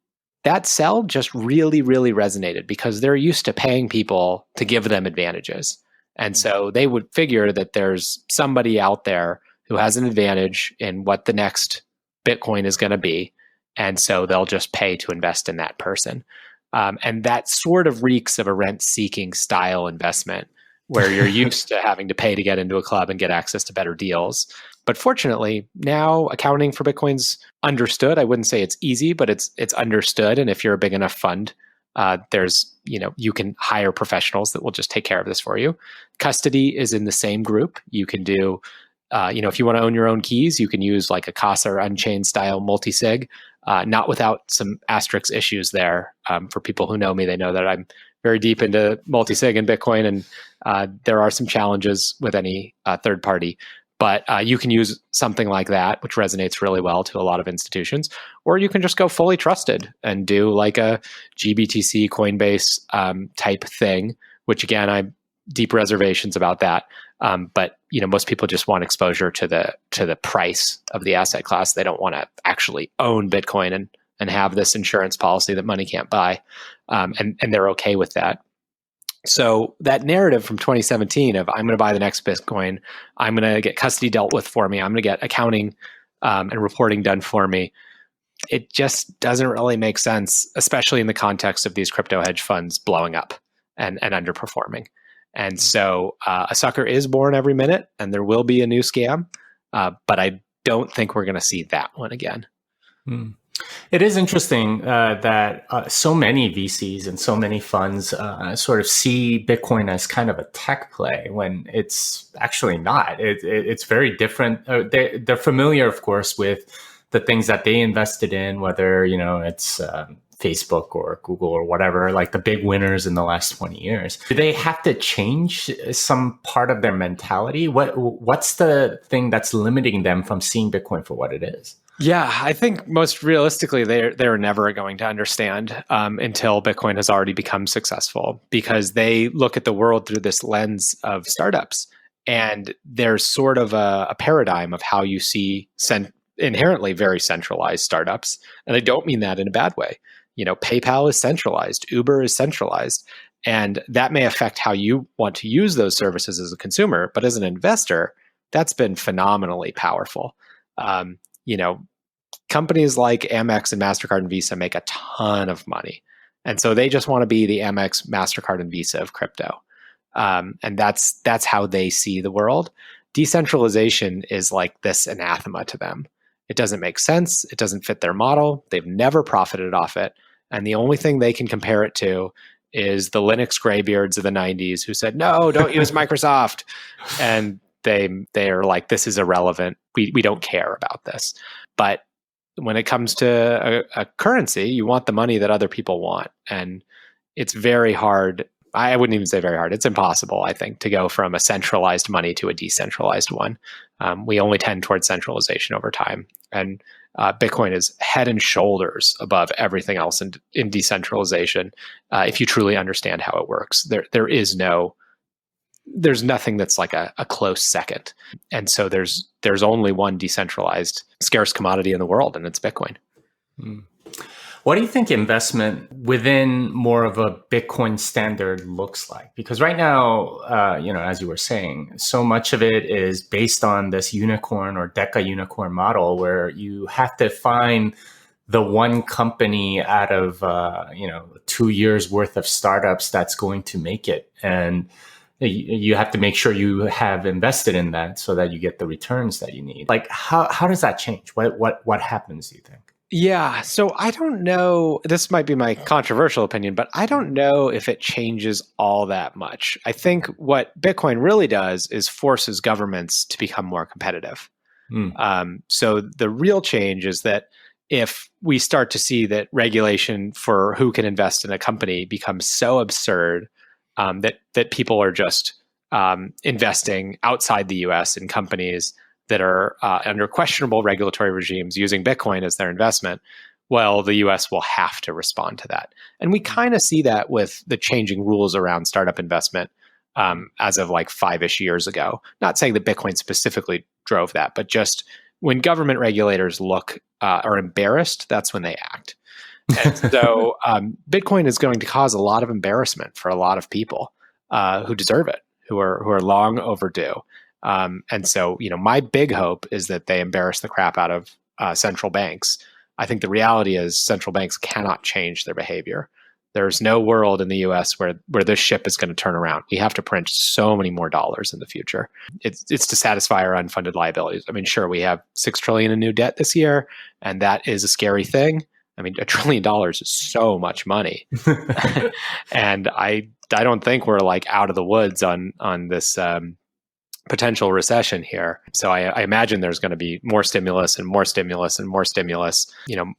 That sell just really, really resonated because they're used to paying people to give them advantages. And so they would figure that there's somebody out there who has an advantage in what the next Bitcoin is going to be. And so they'll just pay to invest in that person. And that sort of reeks of a rent-seeking style investment where you're used to having to pay to get into a club and get access to better deals. But fortunately, now accounting for Bitcoin's understood. I wouldn't say it's easy, but it's understood. And if you're a big enough fund, you can hire professionals that will just take care of this for you. Custody is in the same group. You can do, if you want to own your own keys, you can use like a Casa or Unchained style multi-sig, not without some asterisk issues there. For people who know me, they know that I'm very deep into multi-sig and Bitcoin, and there are some challenges with any third party. But you can use something like that, which resonates really well to a lot of institutions, or you can just go fully trusted and do like a GBTC Coinbase type thing, which again, I have deep reservations about that. But most people just want exposure to the price of the asset class. They don't want to actually own Bitcoin and have this insurance policy that money can't buy, and they're okay with that. So that narrative from 2017 of I'm going to buy the next Bitcoin, I'm going to get custody dealt with for me, I'm going to get accounting and reporting done for me, it just doesn't really make sense, especially in the context of these crypto hedge funds blowing up and underperforming. And so a sucker is born every minute, and there will be a new scam, but I don't think we're going to see that one again. It is interesting that so many VCs and so many funds sort of see Bitcoin as kind of a tech play when it's actually not. It's very different. They're familiar, of course, with the things that they invested in, whether it's Facebook or Google or whatever, like the big winners in the last 20 years. Do they have to change some part of their mentality? What's the thing that's limiting them from seeing Bitcoin for what it is? Yeah, I think most realistically, they're never going to understand until Bitcoin has already become successful, because they look at the world through this lens of startups. And there's sort of a paradigm of how you see inherently very centralized startups. And I don't mean that in a bad way. PayPal is centralized, Uber is centralized, and that may affect how you want to use those services as a consumer. But as an investor, that's been phenomenally powerful. Companies like Amex and MasterCard and Visa make a ton of money. And so they just want to be the Amex, MasterCard, and Visa of crypto. And that's how they see the world. Decentralization is like this anathema to them. It doesn't make sense. It doesn't fit their model. They've never profited off it. And the only thing they can compare it to is the Linux graybeards of the 90s who said, no, don't use Microsoft. And they are like, this is irrelevant. We don't care about this. But when it comes to a currency, you want the money that other people want. And it's very hard. I wouldn't even say very hard. It's impossible, I think, to go from a centralized money to a decentralized one. We only tend towards centralization over time. And Bitcoin is head and shoulders above everything else in decentralization. If you truly understand how it works, there's nothing that's like a close second. And so there's only one decentralized scarce commodity in the world, and it's Bitcoin. What do you think investment within more of a Bitcoin standard looks like? Because right now, as you were saying, so much of it is based on this unicorn or deca unicorn model where you have to find the one company out of 2 years worth of startups that's going to make it, and you have to make sure you have invested in that so that you get the returns that you need. Like, how does that change? What happens, do you think? Yeah, so I don't know. This might be my controversial opinion, but I don't know if it changes all that much. I think what Bitcoin really does is forces governments to become more competitive. So the real change is that if we start to see that regulation for who can invest in a company becomes so absurd that people are just investing outside the U.S. in companies that are under questionable regulatory regimes using Bitcoin as their investment, well, the US will have to respond to that. And we kind of see that with the changing rules around startup investment as of like 5-ish years ago. Not saying that Bitcoin specifically drove that, but just when government regulators are embarrassed, that's when they act. And so Bitcoin is going to cause a lot of embarrassment for a lot of people who deserve it, who are long overdue. And so, my big hope is that they embarrass the crap out of central banks. I think the reality is central banks cannot change their behavior. There's no world in the US where this ship is going to turn around. We have to print so many more dollars in the future. It's to satisfy our unfunded liabilities. I mean, sure, we have $6 trillion in new debt this year, and that is a scary thing. I mean, $1 trillion is so much money. And I don't think we're like out of the woods on this potential recession here. So I imagine there's going to be more stimulus and more stimulus and more stimulus,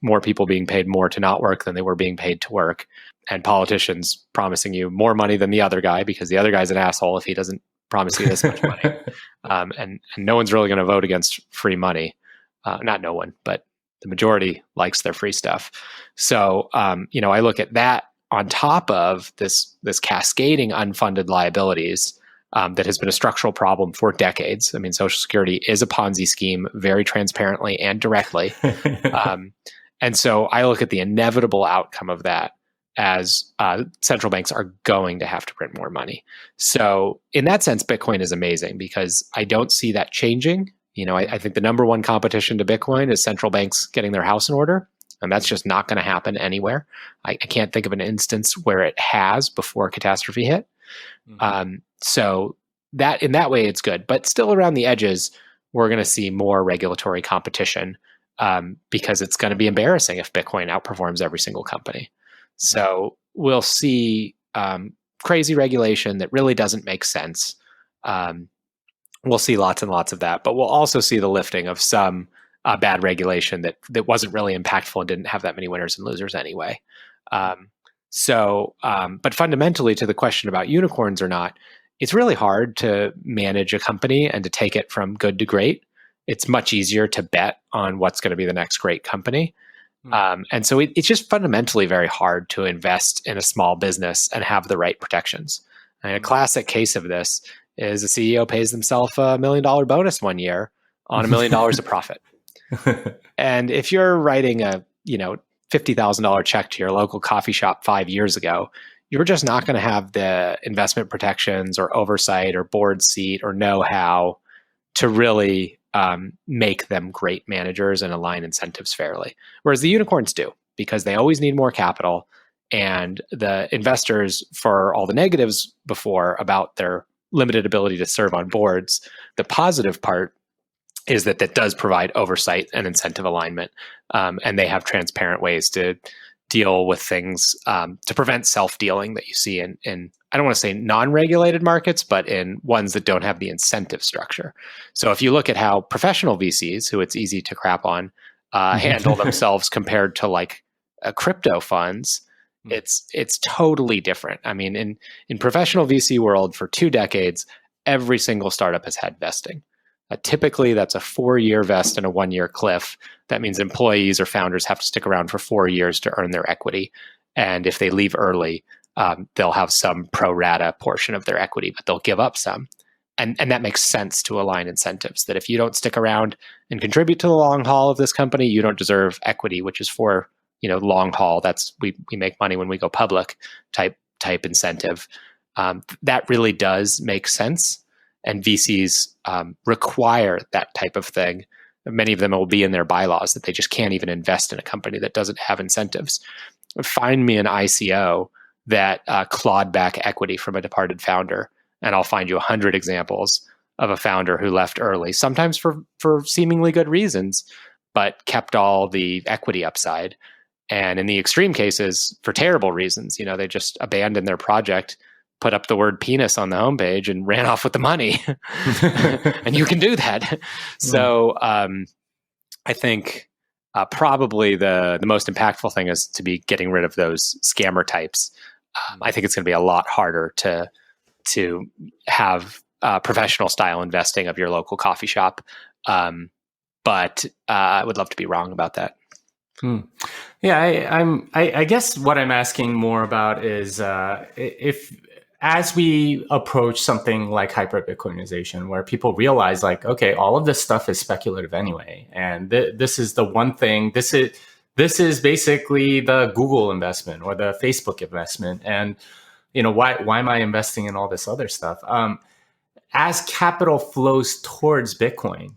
more people being paid more to not work than they were being paid to work, and politicians promising you more money than the other guy because the other guy's an asshole if he doesn't promise you this much money. And no one's really going to vote against free money. Not no one, but the majority likes their free stuff. So, I look at that on top of this cascading unfunded liabilities that has been a structural problem for decades. I mean, Social Security is a Ponzi scheme very transparently and directly. And so I look at the inevitable outcome of that as central banks are going to have to print more money. So in that sense, Bitcoin is amazing because I don't see that changing. I think the number one competition to Bitcoin is central banks getting their house in order. And that's just not going to happen anywhere. I can't think of an instance where it has before catastrophe hit. So that in that way, it's good. But still around the edges, we're going to see more regulatory competition because it's going to be embarrassing if Bitcoin outperforms every single company. So we'll see crazy regulation that really doesn't make sense. We'll see lots and lots of that. But we'll also see the lifting of some bad regulation that wasn't really impactful and didn't have that many winners and losers anyway. But fundamentally, to the question about unicorns or not, it's really hard to manage a company and to take it from good to great. It's much easier to bet on what's going to be the next great company. And so it's just fundamentally very hard to invest in a small business and have the right protections. And a classic case of this is a CEO pays himself $1 million bonus one year on $1 million of profit. And if you're writing a $50,000 check to your local coffee shop 5 years ago, you're just not going to have the investment protections or oversight or board seat or know-how to really make them great managers and align incentives fairly. Whereas the unicorns do, because they always need more capital. And the investors, for all the negatives before about their limited ability to serve on boards, the positive part is that does provide oversight and incentive alignment. And they have transparent ways to deal with things to prevent self-dealing that you see in I don't want to say non-regulated markets, but in ones that don't have the incentive structure. So if you look at how professional VCs, who it's easy to crap on, handle themselves compared to like crypto funds, it's totally different. I mean, in professional VC world for 2 decades, every single startup has had vesting. Typically, that's a 4-year vest and a 1-year cliff. That means employees or founders have to stick around for 4 years to earn their equity. And if they leave early, they'll have some pro rata portion of their equity, but they'll give up some. And that makes sense to align incentives, that if you don't stick around and contribute to the long haul of this company, you don't deserve equity, which is for long haul. That's we make money when we go public type incentive. That really does make sense. And VCs require that type of thing Many of them will be in their bylaws that they just can't even invest in a company that doesn't have incentives. Find me an ICO that clawed back equity from a departed founder, and I'll find you 100 examples of a founder who left early, sometimes for seemingly good reasons, but kept all the equity upside. And in the extreme cases, for terrible reasons, they just abandoned their project, put up the word penis on the homepage, and ran off with the money. And you can do that. So I think probably the most impactful thing is to be getting rid of those scammer types. I think it's going to be a lot harder to have professional style investing of your local coffee shop. But I would love to be wrong about that. Yeah, I guess what I'm asking more about is if as we approach something like hyper Bitcoinization, where people realize like, okay, all of this stuff is speculative anyway, and this is the one thing. This is basically the Google investment or the Facebook investment, and why am I investing in all this other stuff? As capital flows towards Bitcoin,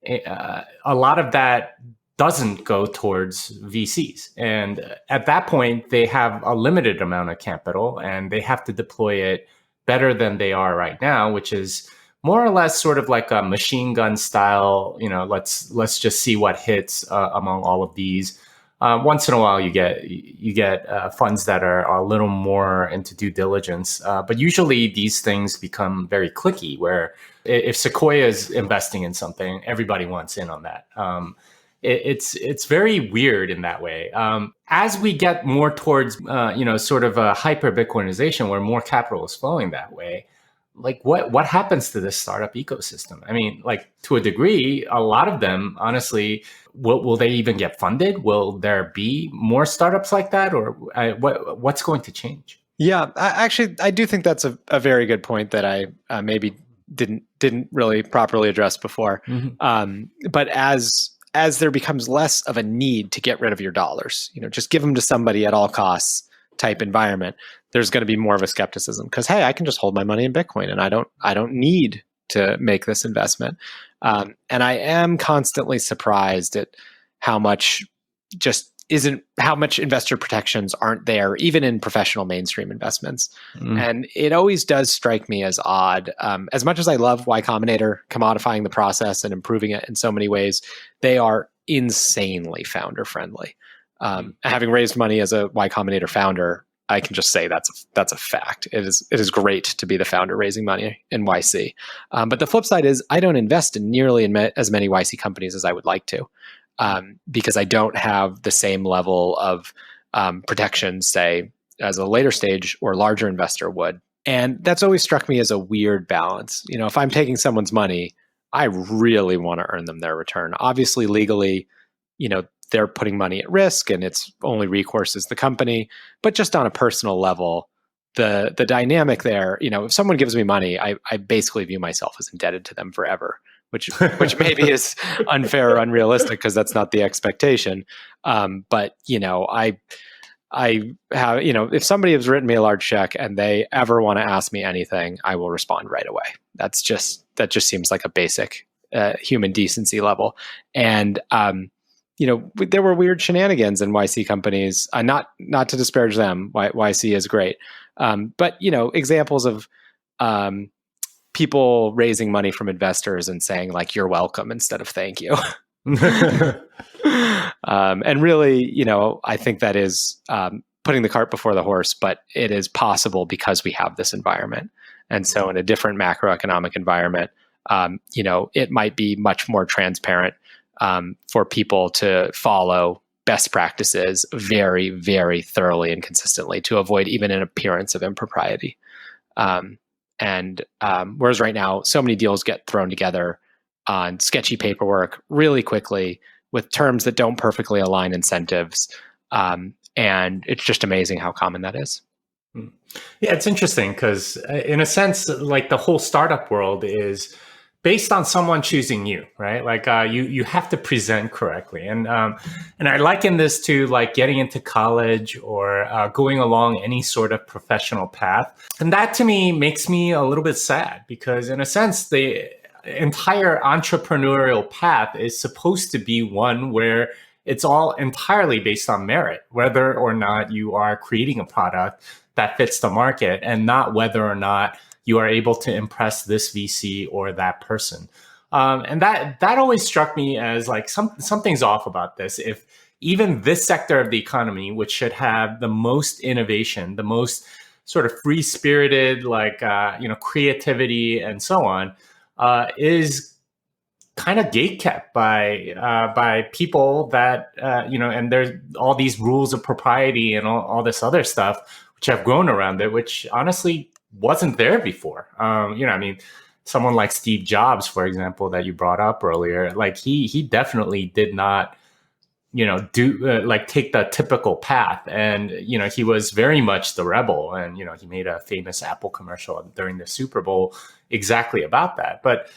a lot of that doesn't go towards VCs. And at that point, they have a limited amount of capital and they have to deploy it better than they are right now, which is more or less sort of like a machine gun style, let's just see what hits among all of these. Once in a while, you get funds that are a little more into due diligence. But usually these things become very cliquey, where if Sequoia is investing in something, everybody wants in on that. It's very weird in that way. As we get more towards, sort of a hyper Bitcoinization where more capital is flowing that way, like what happens to this startup ecosystem? I mean, like to a degree, a lot of them, honestly, will they even get funded? Will there be more startups like that, or what's going to change? Yeah, I do think that's a very good point that I maybe didn't really properly address before. But as there becomes less of a need to get rid of your dollars, just give them to somebody at all costs type environment, there's going to be more of a skepticism because, hey, I can just hold my money in Bitcoin and I don't need to make this investment. And I am constantly surprised at how much investor protections aren't there, even in professional mainstream investments. And it always does strike me as odd. As much as I love Y Combinator commodifying the process and improving it in so many ways, they are insanely founder friendly. Having raised money as a Y Combinator founder, I can just say that's a fact. It is great to be the founder raising money in YC. But the flip side is I don't invest in nearly as many YC companies as I would like to. Because I don't have the same level of protection, say, as a later stage or larger investor would. And that's always struck me as a weird balance. If I'm taking someone's money, I really want to earn them their return. Obviously, legally, they're putting money at risk and its only recourse is the company. But just on a personal level, the dynamic there, if someone gives me money, I basically view myself as indebted to them forever. Which maybe is unfair or unrealistic because that's not the expectation. But I have, if somebody has written me a large check and they ever want to ask me anything, I will respond right away. That just seems like a basic human decency level. And there were weird shenanigans in YC companies. Not to disparage them. YC is great, but examples of people raising money from investors and saying like, you're welcome instead of thank you. And really, I think that is putting the cart before the horse, but it is possible because we have this environment. And so in a different macroeconomic environment, it might be much more transparent for people to follow best practices very, very thoroughly and consistently to avoid even an appearance of impropriety. Whereas right now, so many deals get thrown together on sketchy paperwork really quickly with terms that don't perfectly align incentives. And it's just amazing how common that is. Yeah, it's interesting because in a sense, like the whole startup world is based on someone choosing you, right? Like you have to present correctly. And I liken this to like getting into college or going along any sort of professional path. And that to me makes me a little bit sad because in a sense, entire entrepreneurial path is supposed to be one where it's all entirely based on merit, whether or not you are creating a product that fits the market, and not whether or not you are able to impress this VC or that person. And that always struck me as like something's off about this. If even this sector of the economy, which should have the most innovation, the most sort of free spirited, like creativity and so on, is kind of gatekept by people that and there's all these rules of propriety and all this other stuff which have grown around it, which honestly wasn't there before. Someone like Steve Jobs, for example, that you brought up earlier, like he definitely did not take the typical path. And, he was very much the rebel. And, he made a famous Apple commercial during the Super Bowl exactly about that. But,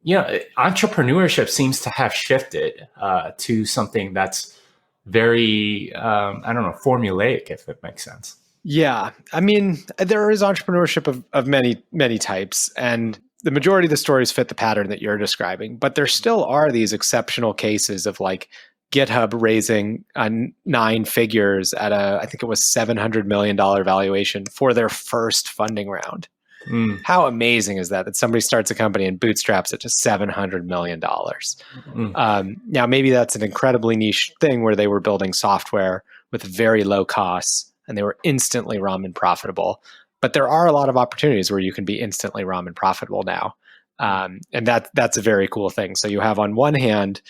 entrepreneurship seems to have shifted to something that's very, formulaic, if it makes sense. Yeah. I mean, there is entrepreneurship of many, many types. And the majority of the stories fit the pattern that you're describing. But there still are these exceptional cases of like GitHub raising 9 figures at I think it was $700 million valuation for their first funding round. How amazing is that somebody starts a company and bootstraps it to $700 million? Now, maybe that's an incredibly niche thing where they were building software with very low costs and they were instantly ramen profitable. But there are a lot of opportunities where you can be instantly ramen profitable now. And that's a very cool thing. So you have, on one hand,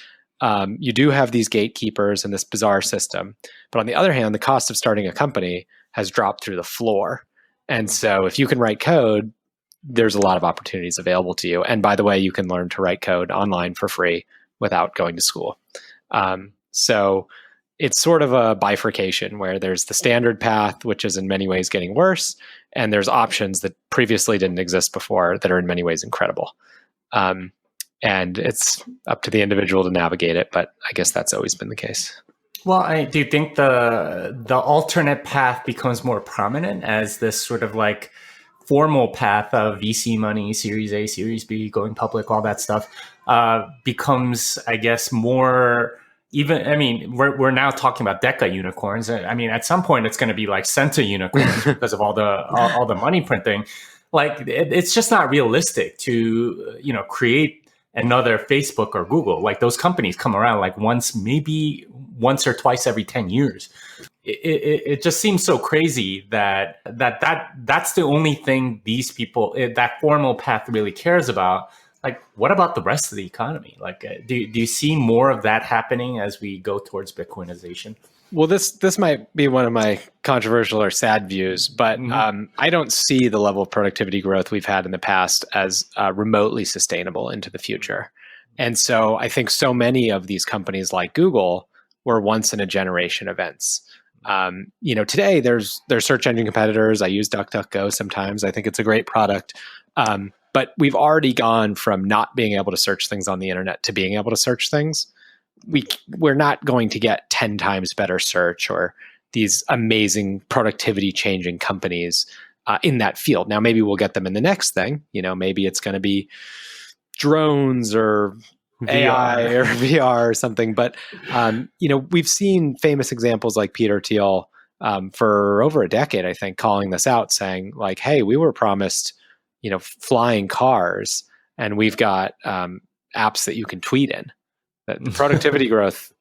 you do have these gatekeepers and this bizarre system. But on the other hand, the cost of starting a company has dropped through the floor. And so if you can write code, there's a lot of opportunities available to you. And by the way, you can learn to write code online for free without going to school. So it's sort of a bifurcation where there's the standard path, which is in many ways getting worse. And there's options that previously didn't exist before that are in many ways incredible. And it's up to the individual to navigate it. But I guess that's always been the case. Well, do you think the alternate path becomes more prominent as this sort of like formal path of VC money, Series A, Series B, going public, all that stuff becomes, I guess, more even? I mean, we're now talking about Deca unicorns. I mean, at some point, it's going to be like Centa unicorns because of all the money printing. Like, it's just not realistic to create another Facebook or Google. Like, those companies come around like maybe once or twice every 10 years. It just seems so crazy that's the only thing these people, that formal path, really cares about. Like, what about the rest of the economy? Like, do you see more of that happening as we go towards Bitcoinization? Well, this might be one of my controversial or sad views, but I don't see the level of productivity growth we've had in the past as remotely sustainable into the future. And so I think so many of these companies like Google were once in a generation events. Today there's search engine competitors. I use DuckDuckGo sometimes. I think it's a great product. But we've already gone from not being able to search things on the internet to being able to search things. We're not going to get 10 times better search or these amazing productivity changing companies in that field. Now, maybe we'll get them in the next thing. Maybe it's going to be drones or AI or VR or something. But, we've seen famous examples like Peter Thiel for over a decade, I think, calling this out, saying like, hey, we were promised, flying cars, and we've got apps that you can tweet in. The productivity growth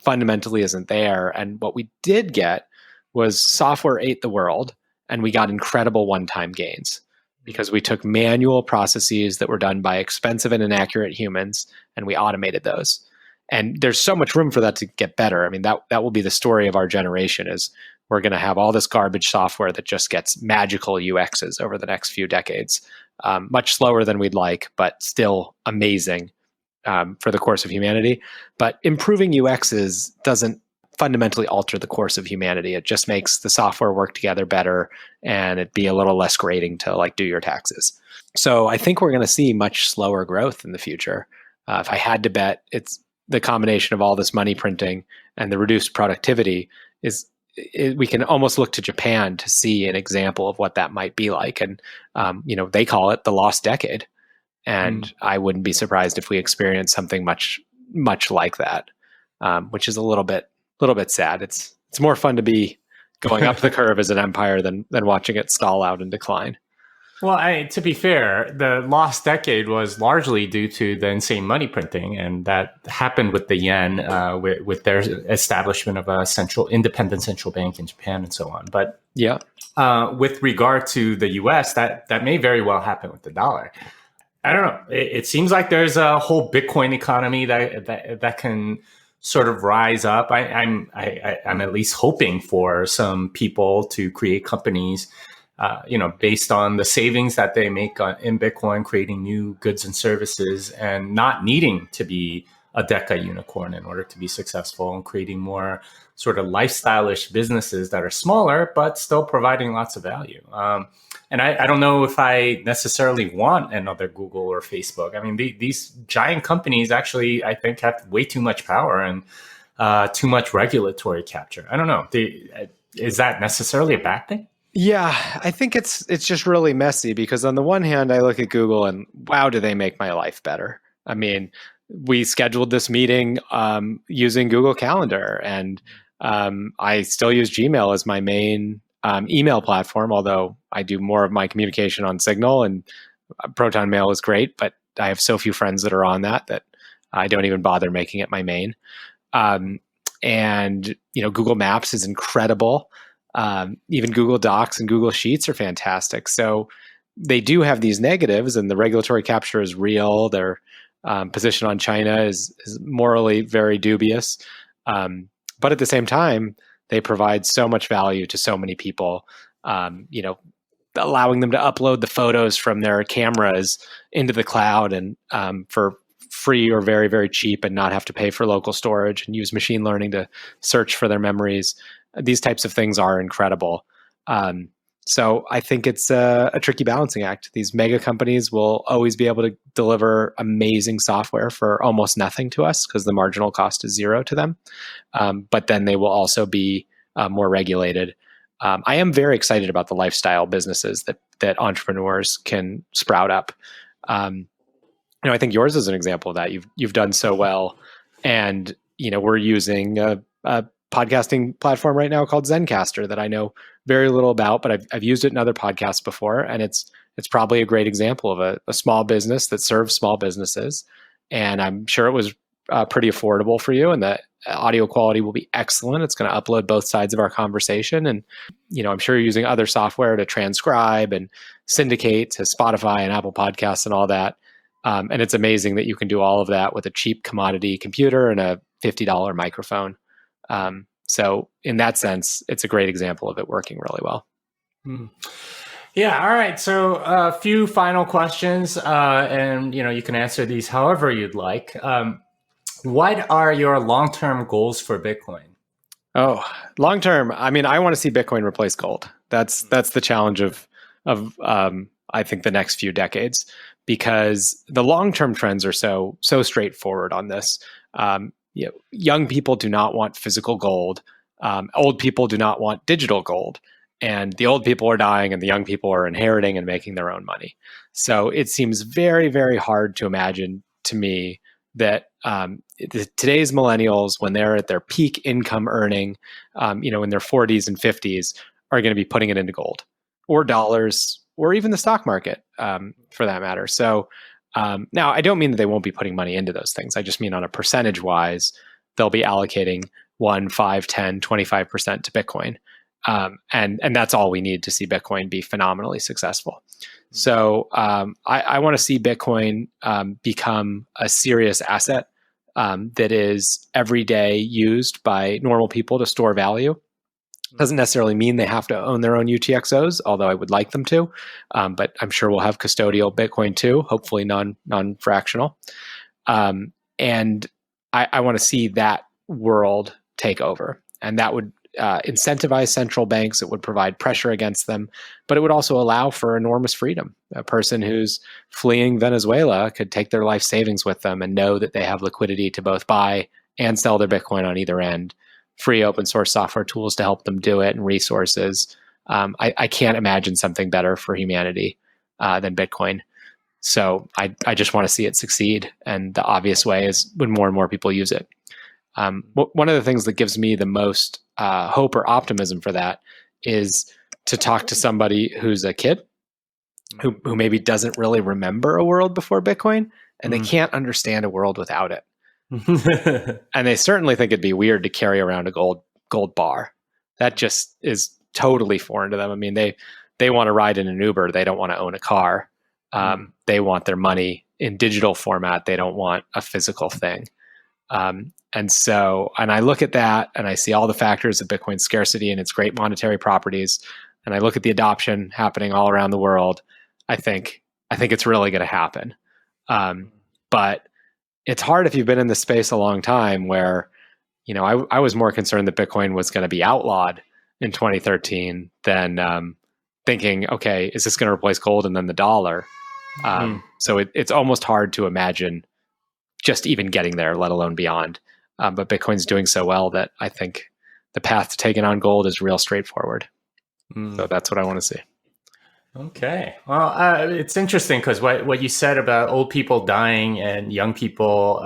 fundamentally isn't there. And what we did get was software ate the world, and we got incredible one-time gains because we took manual processes that were done by expensive and inaccurate humans, and we automated those. And there's so much room for that to get better. I mean, that will be the story of our generation, is we're going to have all this garbage software that just gets magical UXs over the next few decades, much slower than we'd like, but still amazing for the course of humanity. But improving UXs doesn't fundamentally alter the course of humanity. It just makes the software work together better, and it'd be a little less grating to like do your taxes. So I think we're going to see much slower growth in the future. If I had to bet, it's the combination of all this money printing and the reduced productivity we can almost look to Japan to see an example of what that might be like. And, they call it the lost decade. And I wouldn't be surprised if we experience something much like that, which is a little bit sad. It's more fun to be going up the curve as an empire than watching it stall out and decline. Well, to be fair, the lost decade was largely due to the insane money printing, and that happened with the yen, with their establishment of a independent central bank in Japan and so on. But yeah, with regard to the U.S., that may very well happen with the dollar. I don't know. It seems like there's a whole Bitcoin economy that can sort of rise up. I'm at least hoping for some people to create companies, based on the savings that they make in Bitcoin, creating new goods and services, and not needing to be a deca unicorn in order to be successful, and creating more sort of lifestyle-ish businesses that are smaller but still providing lots of value. And I don't know if I necessarily want another Google or Facebook. I mean, these giant companies actually, I think, have way too much power and too much regulatory capture. I don't know. Is that necessarily a bad thing? Yeah, I think it's just really messy, because on the one hand, I look at Google and wow, do they make my life better? I mean, we scheduled this meeting using Google Calendar, and I still use Gmail as my main email platform, although I do more of my communication on Signal, and Proton Mail is great, but I have so few friends that are on that I don't even bother making it my main. And Google Maps is incredible. Even Google Docs and Google Sheets are fantastic. So they do have these negatives, and the regulatory capture is real. Their position on China is morally very dubious. But at the same time, they provide so much value to so many people, allowing them to upload the photos from their cameras into the cloud and for free or very, very cheap, and not have to pay for local storage, and use machine learning to search for their memories. These types of things are incredible. So I think it's a tricky balancing act. These mega companies will always be able to deliver amazing software for almost nothing to us, because the marginal cost is zero to them. But then they will also be more regulated. I am very excited about the lifestyle businesses that entrepreneurs can sprout up. I think yours is an example of that. You've done so well, and we're using a podcasting platform right now called Zencaster that I know very little about, but I've used it in other podcasts before, and it's probably a great example of a small business that serves small businesses. And I'm sure it was pretty affordable for you, and the audio quality will be excellent. It's going to upload both sides of our conversation, and I'm sure you're using other software to transcribe and syndicate to Spotify and Apple Podcasts and all that. And it's amazing that you can do all of that with a cheap commodity computer and a $50 microphone. So in that sense, it's a great example of it working really well. Yeah. All right. So a few final questions, and you can answer these however you'd like. What are your long-term goals for Bitcoin? Oh, long-term. I mean, I want to see Bitcoin replace gold. That's the challenge of I think the next few decades, because the long-term trends are so straightforward on this. Young people do not want physical gold. Old people do not want digital gold. And the old people are dying, and the young people are inheriting and making their own money. So it seems very, very hard to imagine to me that today's millennials, when they're at their peak income earning, in their 40s and 50s, are going to be putting it into gold or dollars or even the stock market, for that matter. So now, I don't mean that they won't be putting money into those things. I just mean on a percentage wise, they'll be allocating 1, 5, 10, 25% to Bitcoin. And that's all we need to see Bitcoin be phenomenally successful. So I want to see Bitcoin become a serious asset that is every day used by normal people to store value. Doesn't necessarily mean they have to own their own UTXOs, although I would like them to. But I'm sure we'll have custodial Bitcoin too, hopefully non-fractional. And I want to see that world take over. And that would incentivize central banks. It would provide pressure against them, but it would also allow for enormous freedom. A person who's fleeing Venezuela could take their life savings with them and know that they have liquidity to both buy and sell their Bitcoin on either end. Free open source software tools to help them do it, and resources. I can't imagine something better for humanity than Bitcoin. So I just want to see it succeed. And the obvious way is when more and more people use it. One of the things that gives me the most hope or optimism for that is to talk to somebody who's a kid who maybe doesn't really remember a world before Bitcoin, and they can't understand a world without it. And they certainly think it'd be weird to carry around a gold bar. That just is totally foreign to them. I mean, they want to ride in an Uber. They don't want to own a car. They want their money in digital format. They don't want a physical thing. And I look at that and I see all the factors of Bitcoin's scarcity and its great monetary properties. And I look at the adoption happening all around the world. I think it's really going to happen. But it's hard if you've been in the space a long time where, I was more concerned that Bitcoin was going to be outlawed in 2013 than thinking, okay, is this going to replace gold and then the dollar? So it's almost hard to imagine just even getting there, let alone beyond. But Bitcoin's doing so well that I think the path to taking on gold is real straightforward. So that's what I want to see. Okay. Well, it's interesting because what you said about old people dying and young people,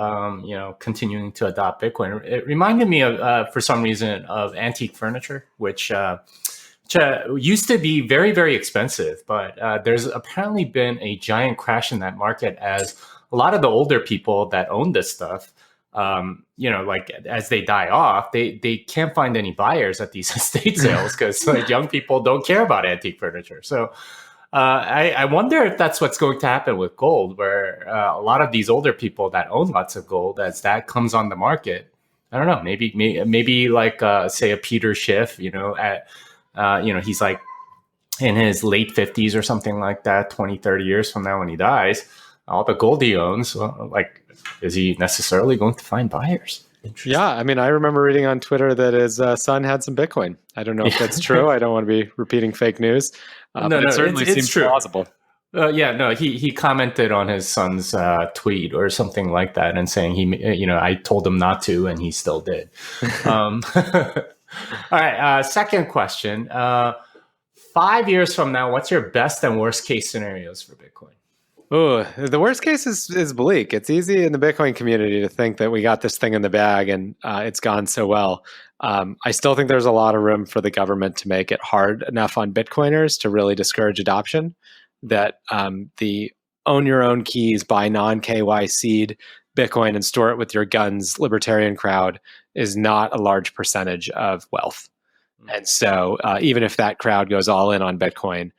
continuing to adopt Bitcoin, it reminded me of, for some reason, of antique furniture, which used to be very, very expensive. But there's apparently been a giant crash in that market as a lot of the older people that own this stuff, as they die off, they can't find any buyers at these estate sales because young people don't care about antique furniture. So I wonder if that's what's going to happen with gold, where a lot of these older people that own lots of gold, as that comes on the market, I don't know, maybe like say a Peter Schiff, he's like in his late 50s or something like that, 20, 30 years from now when he dies, all the gold he owns, is he necessarily going to find buyers? Yeah, I mean, I remember reading on Twitter that his son had some Bitcoin. I don't know if that's true. I don't want to be repeating fake news. But it certainly seems true. plausible. He commented on his son's tweet or something like that and saying I told him not to and he still did. All right, second question. 5 years from now, what's your best and worst case scenarios for Bitcoin? Oh, the worst case is bleak. It's easy in the Bitcoin community to think that we got this thing in the bag and it's gone so well. I still think there's a lot of room for the government to make it hard enough on Bitcoiners to really discourage adoption. That the own your own keys, buy non-KYC'd Bitcoin and store it with your guns libertarian crowd is not a large percentage of wealth. And so even if that crowd goes all in on Bitcoin,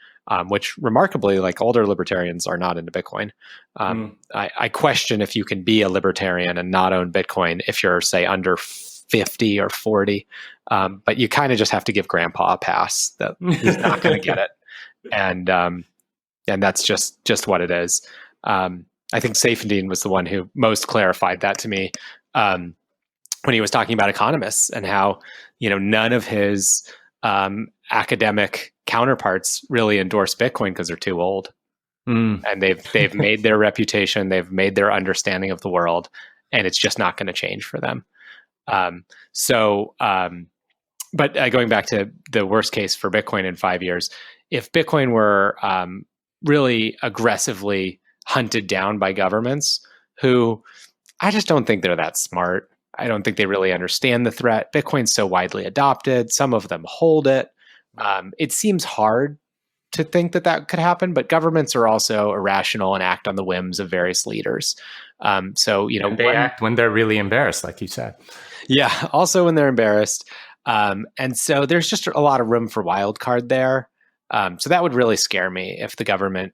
which remarkably, like older libertarians are not into Bitcoin. I question if you can be a libertarian and not own Bitcoin if you're, say, under 50 or 40. But you kind of just have to give grandpa a pass that he's not going to get it. And that's just what it is. I think Saifedean was the one who most clarified that to me when he was talking about economists and how, none of his academic counterparts really endorse Bitcoin because they're too old. And they've made their reputation, they've made their understanding of the world, and it's just not going to change for them. But going back to the worst case for Bitcoin in 5 years, if Bitcoin were really aggressively hunted down by governments who I just don't think they're that smart. I don't think they really understand the threat. Bitcoin's so widely adopted. Some of them hold it. It seems hard to think that could happen, but governments are also irrational and act on the whims of various leaders. And they act when they're really embarrassed, like you said. Yeah, also when they're embarrassed. And so there's just a lot of room for wild card there. So that would really scare me if the government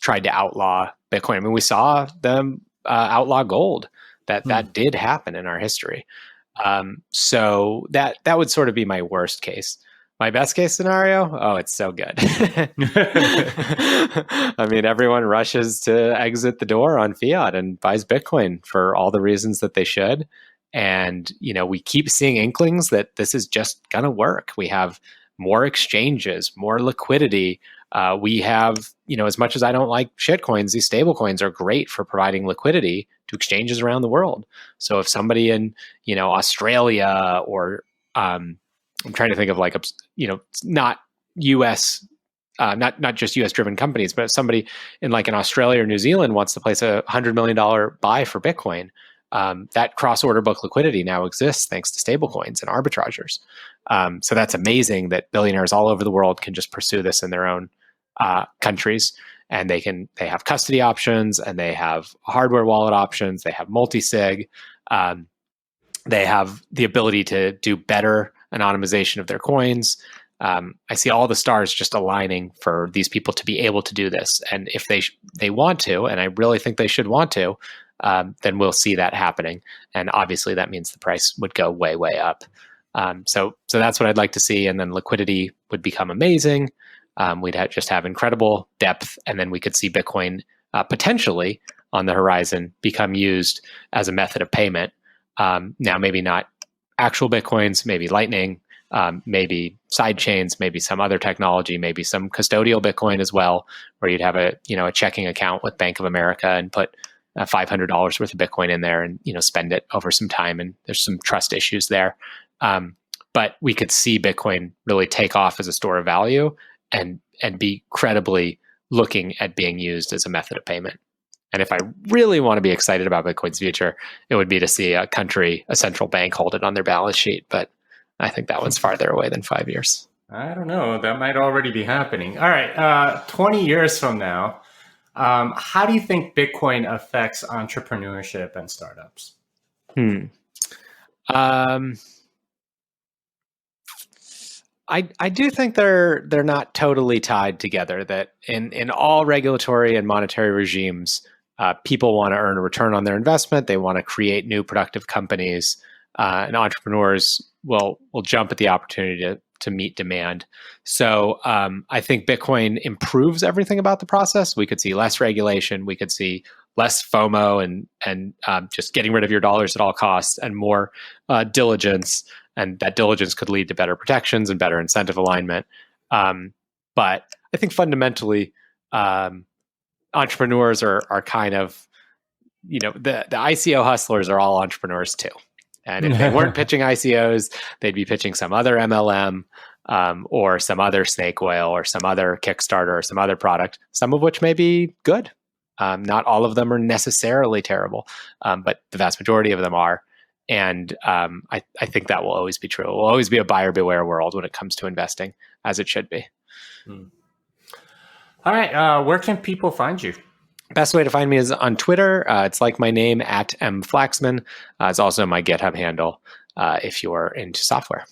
tried to outlaw Bitcoin. I mean, we saw them outlaw gold. That did happen in our history. So that would sort of be my worst case. My best case scenario? Oh, it's so good. I mean, everyone rushes to exit the door on fiat and buys Bitcoin for all the reasons that they should. And, we keep seeing inklings that this is just going to work. We have more exchanges, more liquidity. We have, as much as I don't like shitcoins, these stable coins are great for providing liquidity to exchanges around the world. So if somebody in, Australia or I'm trying to think of not US not just U.S. driven companies, but if somebody in like in Australia or New Zealand wants to place a $100 million buy for Bitcoin, that cross order book liquidity now exists thanks to stablecoins and arbitragers. So that's amazing that billionaires all over the world can just pursue this in their own countries, and they have custody options, and they have hardware wallet options, they have multi-sig, they have the ability to do better anonymization of their coins. I see all the stars just aligning for these people to be able to do this, and if they want to, and I really think they should want to, then we'll see that happening. And obviously, that means the price would go way, way up. So that's what I'd like to see, and then liquidity would become amazing. We'd just have incredible depth, and then we could see Bitcoin potentially on the horizon become used as a method of payment. Now, maybe not actual Bitcoins, maybe Lightning, maybe side chains, maybe some other technology, maybe some custodial Bitcoin as well, where you'd have a checking account with Bank of America and put $500 worth of Bitcoin in there and spend it over some time. And there's some trust issues there. But we could see Bitcoin really take off as a store of value and be credibly looking at being used as a method of payment. And if I really want to be excited about Bitcoin's future, it would be to see a central bank hold it on their balance sheet. But I think that one's farther away than 5 years. I don't know. That might already be happening. All right. 20 years from now, how do you think Bitcoin affects entrepreneurship and startups? I do think they're not totally tied together, that in all regulatory and monetary regimes, people want to earn a return on their investment. They want to create new productive companies, and entrepreneurs will jump at the opportunity to meet demand. So I think Bitcoin improves everything about the process. We could see less regulation. We could see less FOMO and just getting rid of your dollars at all costs, and more diligence. And that diligence could lead to better protections and better incentive alignment. But I think fundamentally, entrepreneurs are kind of, the ICO hustlers are all entrepreneurs too. And if they weren't pitching ICOs, they'd be pitching some other MLM or some other snake oil or some other Kickstarter or some other product, some of which may be good. Not all of them are necessarily terrible, but the vast majority of them are. And I think that will always be true. It will always be a buyer beware world when it comes to investing, as it should be. All right. Where can people find you? Best way to find me is on Twitter. It's like my name, @mflaxman. It's also my GitHub handle if you're into software.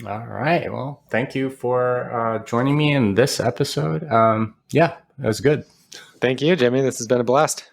All right. Well, thank you for joining me in this episode. Yeah, that was good. Thank you, Jimmy. This has been a blast.